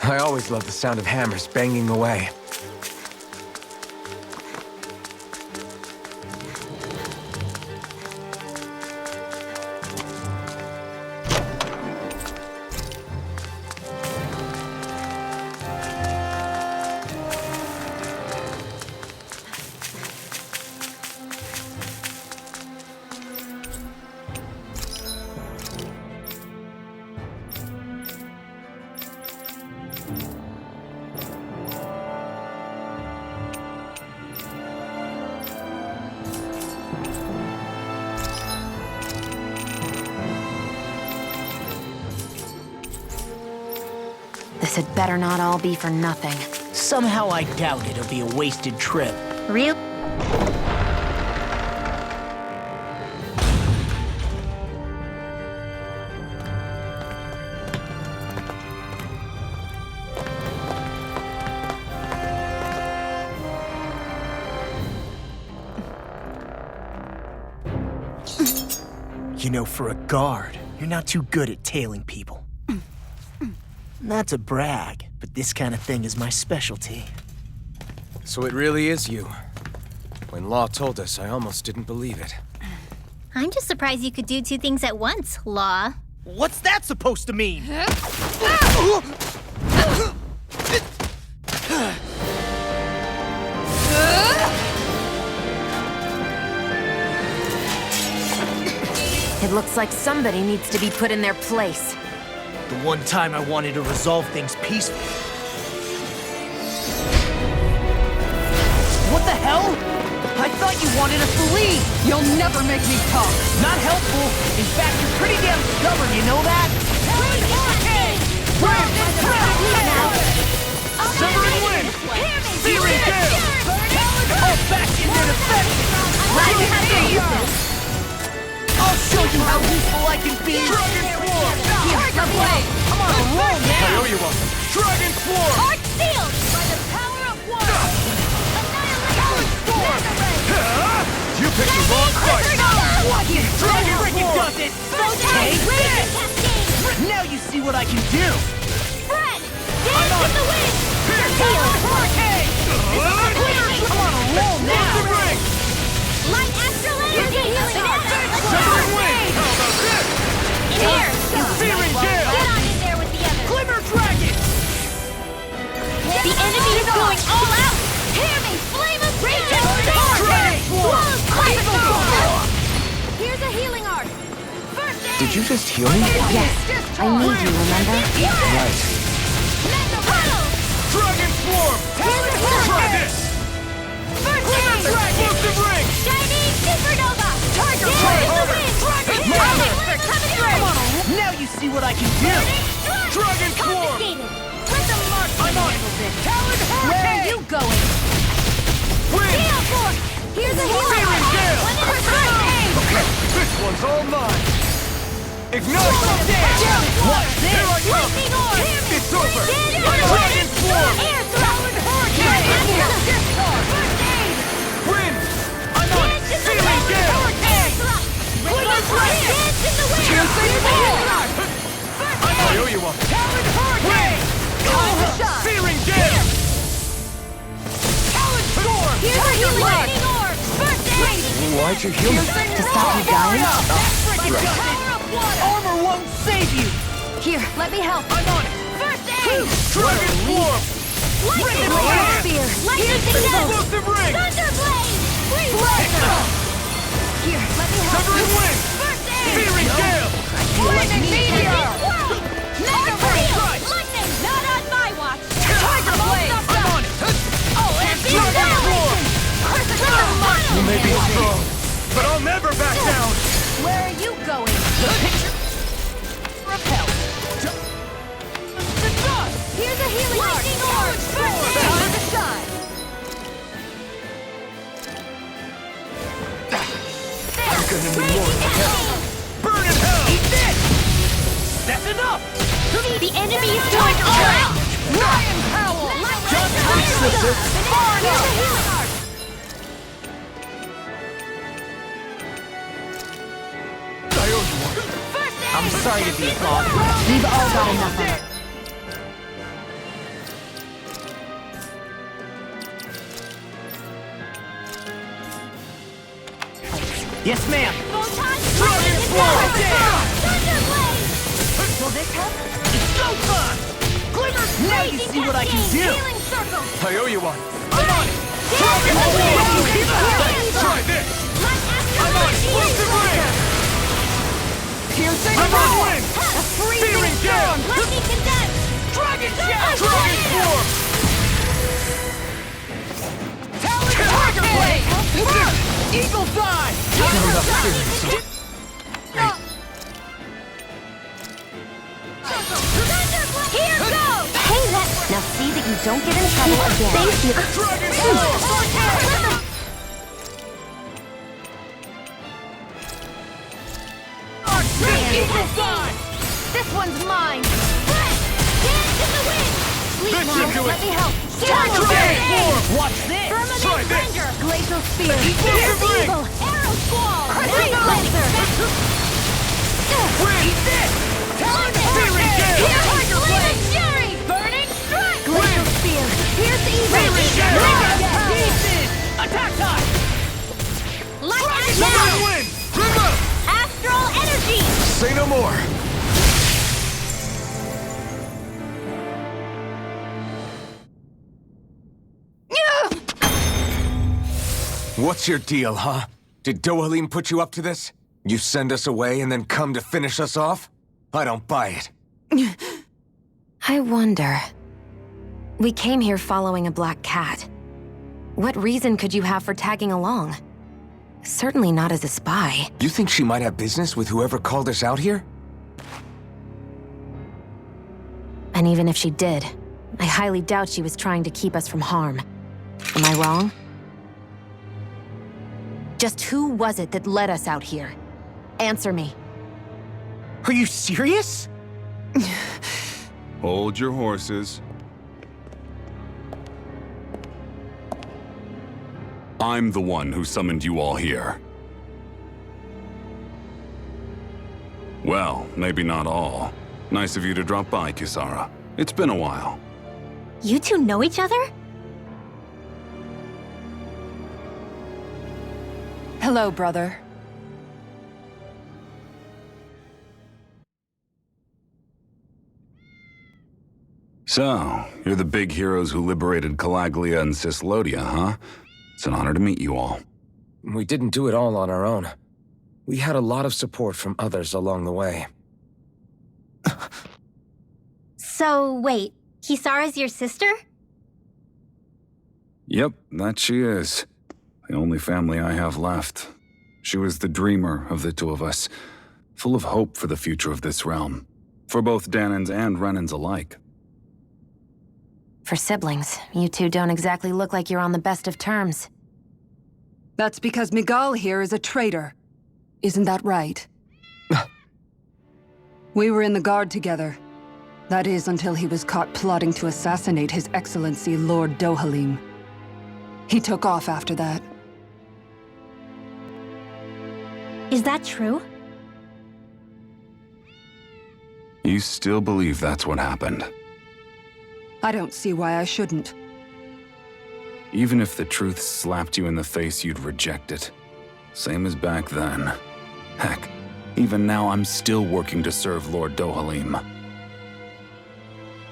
I always love the sound of hammers banging away. This had better not all be for nothing. Somehow I doubt it'll be a wasted trip. Real? You know, for a guard, you're not too good at tailing people. Not to brag, but this kind of thing is my specialty. So it really is you. When Law told us, I almost didn't believe it. I'm just surprised you could do two things at once, Law. What's that supposed to mean? It looks like somebody needs to be put in their place. The one time I wanted to resolve things peacefully. What the hell? I thought you wanted us to leave! You'll never make me talk! Not helpful! In fact, you're pretty damn stubborn, you know that? I'll have their uses. I'll show you how useful I can be! Dragon Swarm! Tiger Blade! I'm on a roll now! I owe you one. Dragon Swarm! Arch Shield! By the power of water! Talon Storm! You picked the wrong fight! Dragon Freaking does it! Take this! Now you see what I can do! Fred! Dance in the wind! Hurricane! I'm on a roll now! Light astral energy! Severing Wing! How about this? In here! Searing Gale! Get on in there with the others! Glimmer Dragon! The enemy is going all out! Hear me! Flame of Raging Dragon Swarm! Here's a healing art! First aid! Did you just heal me? Yes, I need you, remember? Right. Mega Rattle! Dragon Swarm! Try this! First aid! Explosive Ring! Shining Supernova! Tiger Try Blade! harder! Dragon Dragon Blade! Coming through! Now you see what I can do! Dragon Swarm! Confiscated! Let the mark I'm on it! Talon Where are you going? Wind! Gale Force! Here's a healing Searing art! Gale! One at a time! Okay, this one's all mine! Ignite! Watch this! Here I come! Lightning Orb! It's over! Dragon Swarm! Air Thrust! Hurricane! First aid! Wind! I'm on it! Searing Gale! Air Thrust! Glimmer Blade! Dance in the wind! Here's a healing art! First I aid! owe you one! Talon Hurricane! Time to shine! Searing Gale! Talon Storm! Here's a healing lightning orb! First aid! Why'd you heal me? To stop you dying? Power of water! Armor won't save you! Here, let me help. I'm on it! First aid! Dragon Swarm! Lightning Blade! orb! Spear. Lightning Blade! Explosive Ring! Thunder Blade! Free Blaster! Here, let me help. Severing Wing! First aid! Searing Gale! Lightning Meteor! Mega Blade! Strike! Lightning! Not on my watch! Tiger Blade! I'm on it! Oh, and Dragon Swarm! You may be strong, but I'll never back down! Where are you going? Repel! Here's a healing lightning orb! First aid! Time to shine! I'm gonna need more than hell! Burn in hell! Eat this! That's enough! The enemy is going all out! Lion Howl! Far enough! Here's a healing art! I owe you one! First aid! I'm sorry to be a bother. We've all got enough of it. Yes, ma'am! Photon Dragon Swarm! Thunder Blade! Will this help? It's go time! Glimmer! Now you see what I can do! Healing circle! I owe you one! I'm on it! Dragon Blade! Try this! Light I'm on Explosive Ring! Piercing Severing Wing! A freezing Searing Gale! Lightning condense! Dragon Shaft! Dragon Swarm! Talon Tiger Blade! Eagle Dive! Here goes! Hey, now see that you don't get in trouble again. Thank you. Dragon Swarm! Eagle Dive! This one's mine! Fred! Dance in the wind! Sleep This now! should do it. Let me help! Dragon Swarm! Watch this! Firmament Try this. Ranger! Glacial Spear. Explosive Ring! Eagle! Arrow Squall! Crushing Lancer. Eat this! Talon Searing Gale! Tiger Blade! Fury! Burning Strike! Glacial Spear. Here's the evil. Searing Gale! Eat this! Attack time! Light Severing Astral! Wind! Remove! Astral Energy! Say no more. What's your deal, huh? Did Dohalim put you up to this? You send us away and then come to finish us off? I don't buy it. I wonder. We came here following a black cat. What reason could you have for tagging along? Certainly not as a spy. You think she might have business with whoever called us out here? And even if she did, I highly doubt she was trying to keep us from harm. Am I wrong? Just who was it that led us out here? Answer me. Are you serious? Hold your horses. I'm the one who summoned you all here. Well, maybe not all. Nice of you to drop by, Kisara. It's been a while. You two know each other? Hello, brother. So, you're the big heroes who liberated Calaglia and Cislodia, huh? It's an honor to meet you all. We didn't do it all on our own. We had a lot of support from others along the way. So, wait, Kisara's your sister? Yep, that she is. The only family I have left. She was the dreamer of the two of us, full of hope for the future of this realm, for both Danans and Renans alike. For siblings, you two don't exactly look like you're on the best of terms. That's because Miguel here is a traitor. Isn't that right? We were in the Guard together. That is, until he was caught plotting to assassinate His Excellency Lord Dohalim. He took off after that. Is that true? You still believe that's what happened? I don't see why I shouldn't. Even if the truth slapped you in the face, you'd reject it. Same as back then. Heck, even now I'm still working to serve Lord Dohalim.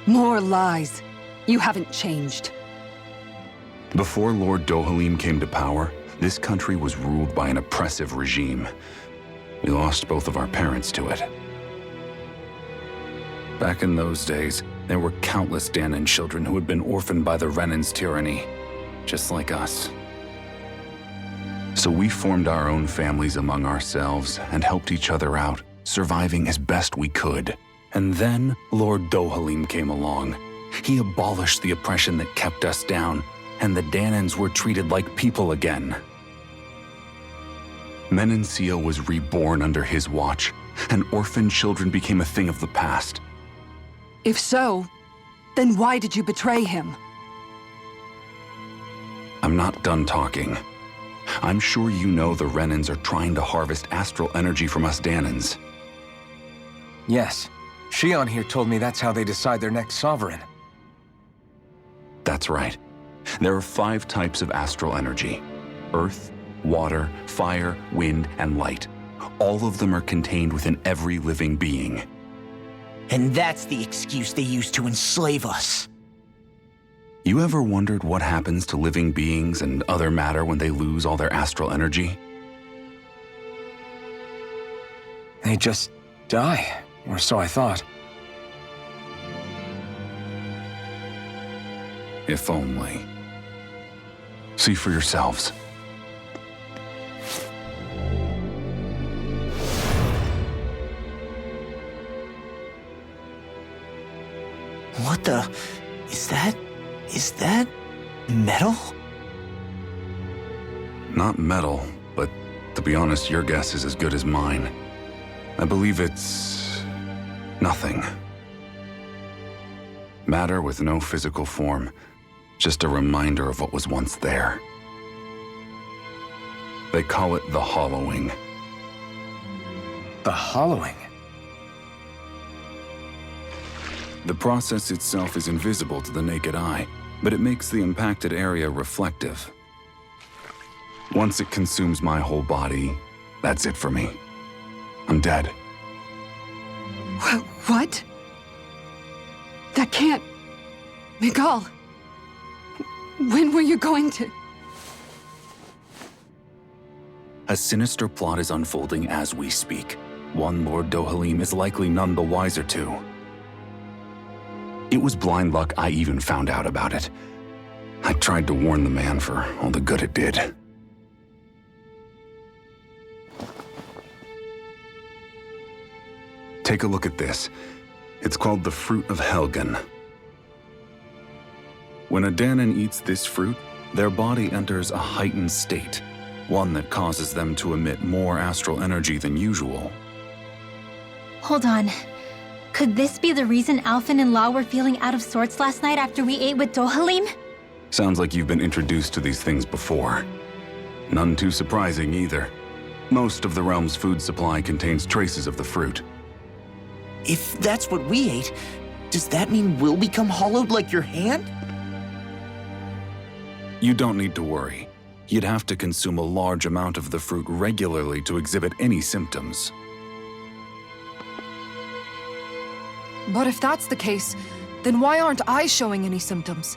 More lies. You haven't changed. Before Lord Dohalim came to power, this country was ruled by an oppressive regime. We lost both of our parents to it. Back in those days, there were countless Danan children who had been orphaned by the Renan's tyranny, just like us. So we formed our own families among ourselves and helped each other out, surviving as best we could. And then Lord Dohalim came along. He abolished the oppression that kept us down, and the Danans were treated like people again. Menancia was reborn under his watch, and orphaned children became a thing of the past. If so, then why did you betray him? I'm not done talking. I'm sure you know the Renans are trying to harvest astral energy from us Danans. Yes. Shion here told me that's how they decide their next sovereign. That's right. There are 5 types of astral energy: earth, water, fire, wind, and light. All of them are contained within every living being. And that's the excuse they use to enslave us. You ever wondered what happens to living beings and other matter when they lose all their astral energy? They just die, or so I thought. If only. See for yourselves. What the... Is that... metal? Not metal, but to be honest, your guess is as good as mine. I believe it's... nothing. Matter with no physical form. Just a reminder of what was once there. They call it the hollowing. The hollowing? The process itself is invisible to the naked eye, but it makes the impacted area reflective. Once it consumes my whole body, that's it for me. I'm dead. What? That can't... Miguel, when were you going to... A sinister plot is unfolding as we speak. One Lord Dohalim is likely none the wiser to. It was blind luck I even found out about it. I tried to warn the man for all the good it did. Take a look at this. It's called the Fruit of Helgen. When a Danan eats this fruit, their body enters a heightened state. One that causes them to emit more astral energy than usual. Hold on. Could this be the reason Alphen and Law were feeling out of sorts last night after we ate with Dohalim? Sounds like you've been introduced to these things before. None too surprising either. Most of the realm's food supply contains traces of the fruit. If that's what we ate, does that mean we'll become hollowed like your hand? You don't need to worry. You'd have to consume a large amount of the fruit regularly to exhibit any symptoms. But if that's the case, then why aren't I showing any symptoms?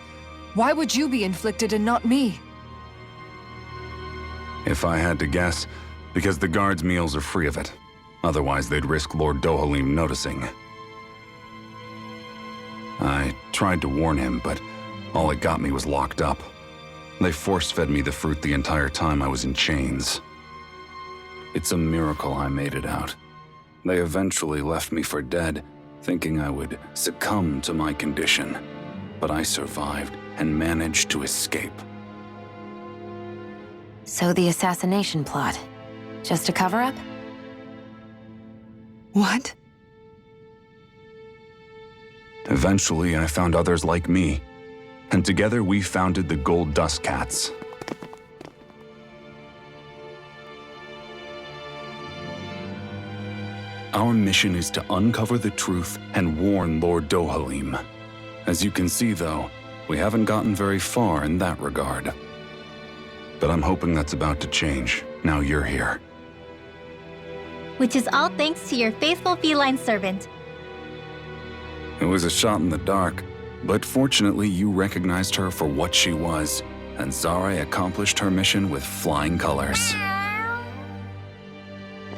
Why would you be inflicted and not me? If I had to guess, because the guards' meals are free of it. Otherwise, they'd risk Lord Dohalim noticing. I tried to warn him, but all it got me was locked up. They force-fed me the fruit the entire time I was in chains. It's a miracle I made it out. They eventually left me for dead, thinking I would succumb to my condition. But I survived and managed to escape. So the assassination plot, just a cover-up? What? Eventually, I found others like me, and together we founded the Gold Dust Cats. Our mission is to uncover the truth and warn Lord Dohalim. As you can see, though, we haven't gotten very far in that regard. But I'm hoping that's about to change, now you're here. Which is all thanks to your faithful feline servant. It was a shot in the dark, but fortunately you recognized her for what she was, and Zare accomplished her mission with flying colors.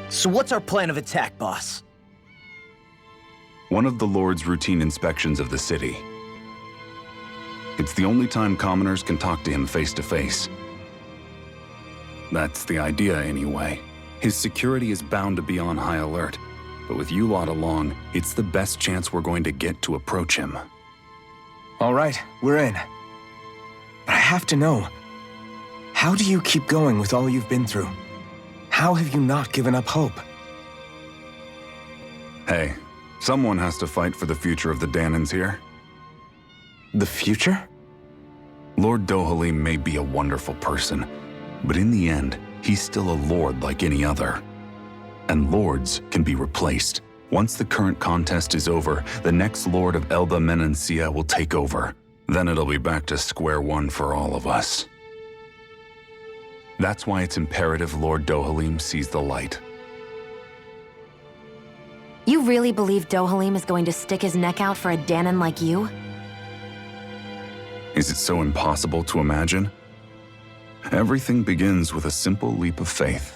So what's our plan of attack, boss? One of the Lord's routine inspections of the city. It's the only time commoners can talk to him face to face. That's the idea, anyway. His security is bound to be on high alert, but with you lot along, it's the best chance we're going to get to approach him. All right, we're in. But I have to know, how do you keep going with all you've been through? How have you not given up hope? Hey, someone has to fight for the future of the Danans here. The future? Lord Dohalim may be a wonderful person, but in the end, he's still a lord like any other. And lords can be replaced. Once the current contest is over, the next lord of Elba Menancia will take over. Then it'll be back to square one for all of us. That's why it's imperative Lord Dohalim sees the light. You really believe Dohalim is going to stick his neck out for a Danan like you? Is it so impossible to imagine? Everything begins with a simple leap of faith.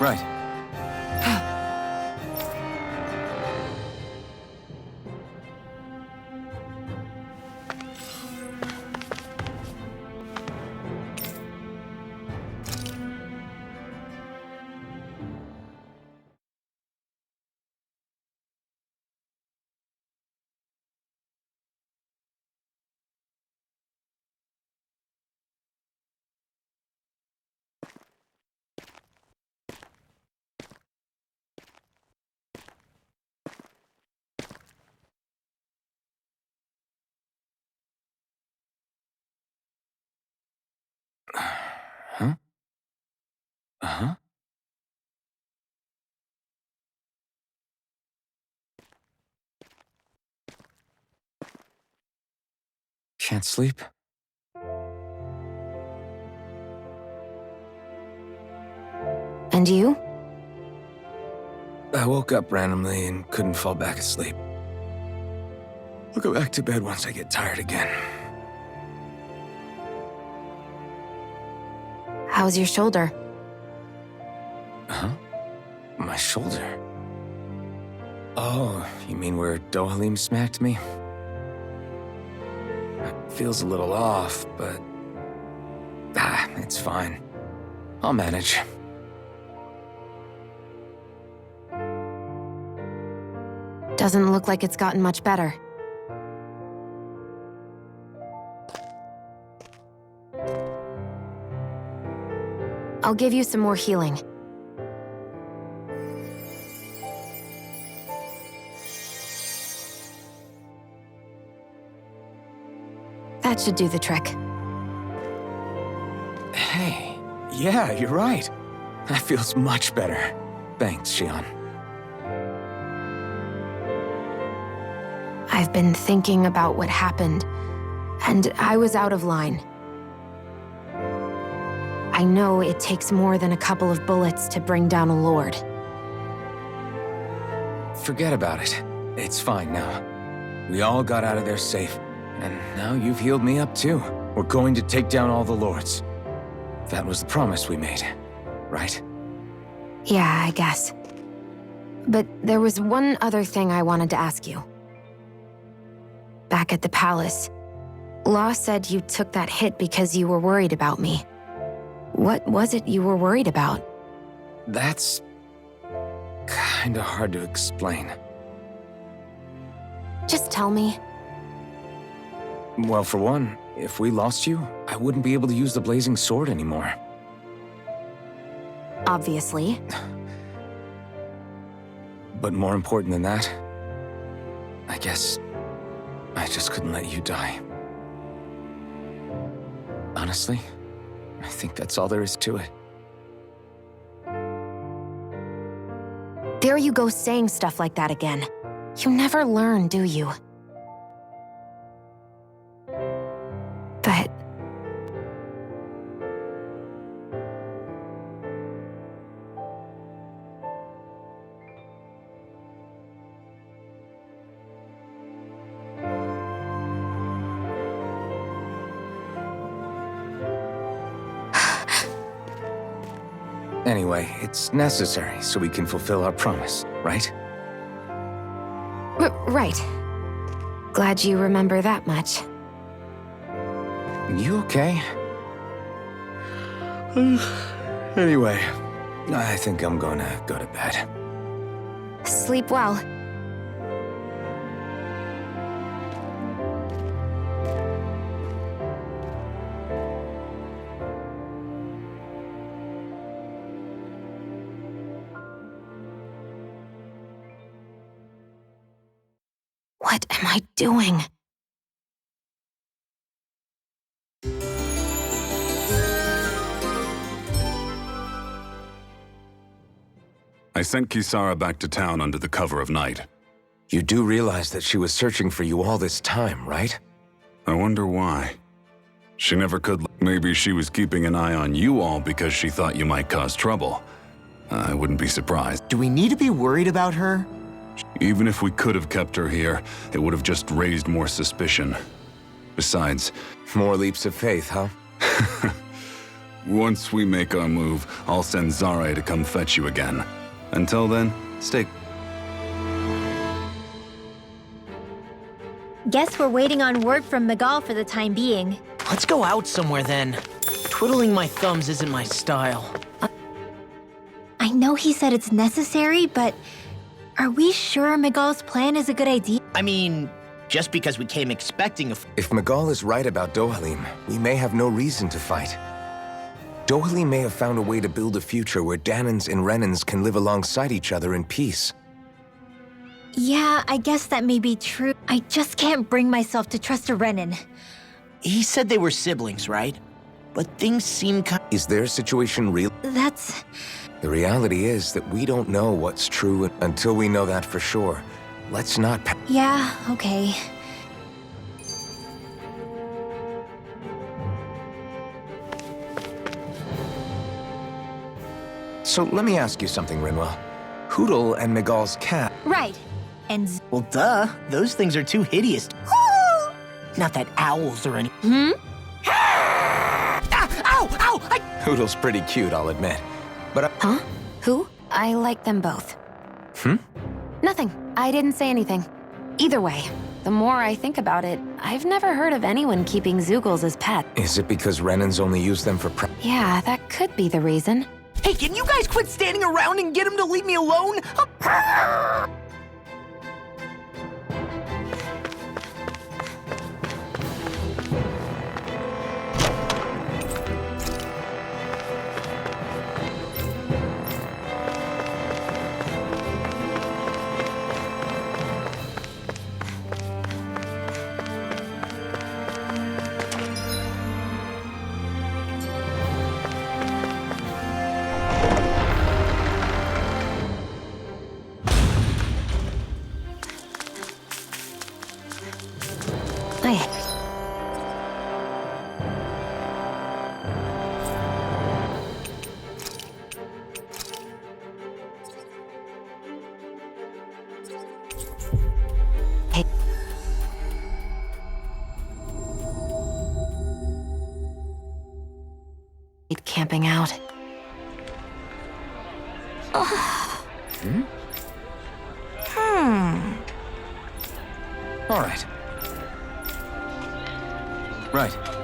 Right. Huh? Uh-huh. can't sleep. And you? I woke up randomly and couldn't fall back asleep. I'll go back to bed once I get tired again. How's your shoulder? Huh? My shoulder? Oh, you mean where Dohalim smacked me? It feels a little off, but... it's fine. I'll manage. Doesn't look like it's gotten much better. I'll give you some more healing. That should do the trick. Hey, yeah, you're right. That feels much better. Thanks, Xion. I've been thinking about what happened, and I was out of line. I know it takes more than a couple of bullets to bring down a lord. Forget about it. It's fine now. We all got out of there safe, and now you've healed me up too. We're going to take down all the lords. That was the promise we made, right? Yeah, I guess. But there was one other thing I wanted to ask you. Back at the palace, Law said you took that hit because you were worried about me. What was it you were worried about? That's... kinda hard to explain. Just tell me. Well, for one, if we lost you, I wouldn't be able to use the blazing sword anymore. Obviously. But more important than that, I guess I just couldn't let you die. Honestly, I think that's all there is to it. There you go saying stuff like that again. You never learn, do you? But... Anyway, it's necessary so we can fulfill our promise, right? Right. Glad you remember that much. You okay? Anyway, I think I'm gonna go to bed. Sleep well. What am I doing? I sent Kisara back to town under the cover of night. You do realize that she was searching for you all this time, right? I wonder why. She never could. Maybe she was keeping an eye on you all because she thought you might cause trouble. I wouldn't be surprised. Do we need to be worried about her? Even if we could have kept her here, it would have just raised more suspicion. Besides... More leaps of faith, huh? Once we make our move, I'll send Zare to come fetch you again. Until then, stay... Guess we're waiting on word from Miguel for the time being. Let's go out somewhere then. Twiddling my thumbs isn't my style. I know he said it's necessary, but are we sure Miguel's plan is a good idea? I mean, just because we came expecting a... If Miguel is right about Dohalim, we may have no reason to fight. Dohalim may have found a way to build a future where Danans and Renans can live alongside each other in peace. Yeah, I guess that may be true. I just can't bring myself to trust a Renan. He said they were siblings, right? But things seem kind... Is their situation real? That's... The reality is that we don't know what's true until we know that for sure. Let's not... Yeah, okay. So let me ask you something, Rinwell. Hootle and Miguel's cat. Right. And Well, duh. Those things are too hideous. Not that owls or any. Ow! Ow! Hootle's pretty cute, I'll admit. But Huh? Who? I like them both. Nothing. I didn't say anything. Either way, the more I think about it, I've never heard of anyone keeping Zoogles as pets. Is it because Renans only use them for Yeah, that could be the reason. Hey, can you guys quit standing around and get him to leave me alone? Camping out. All right. Right.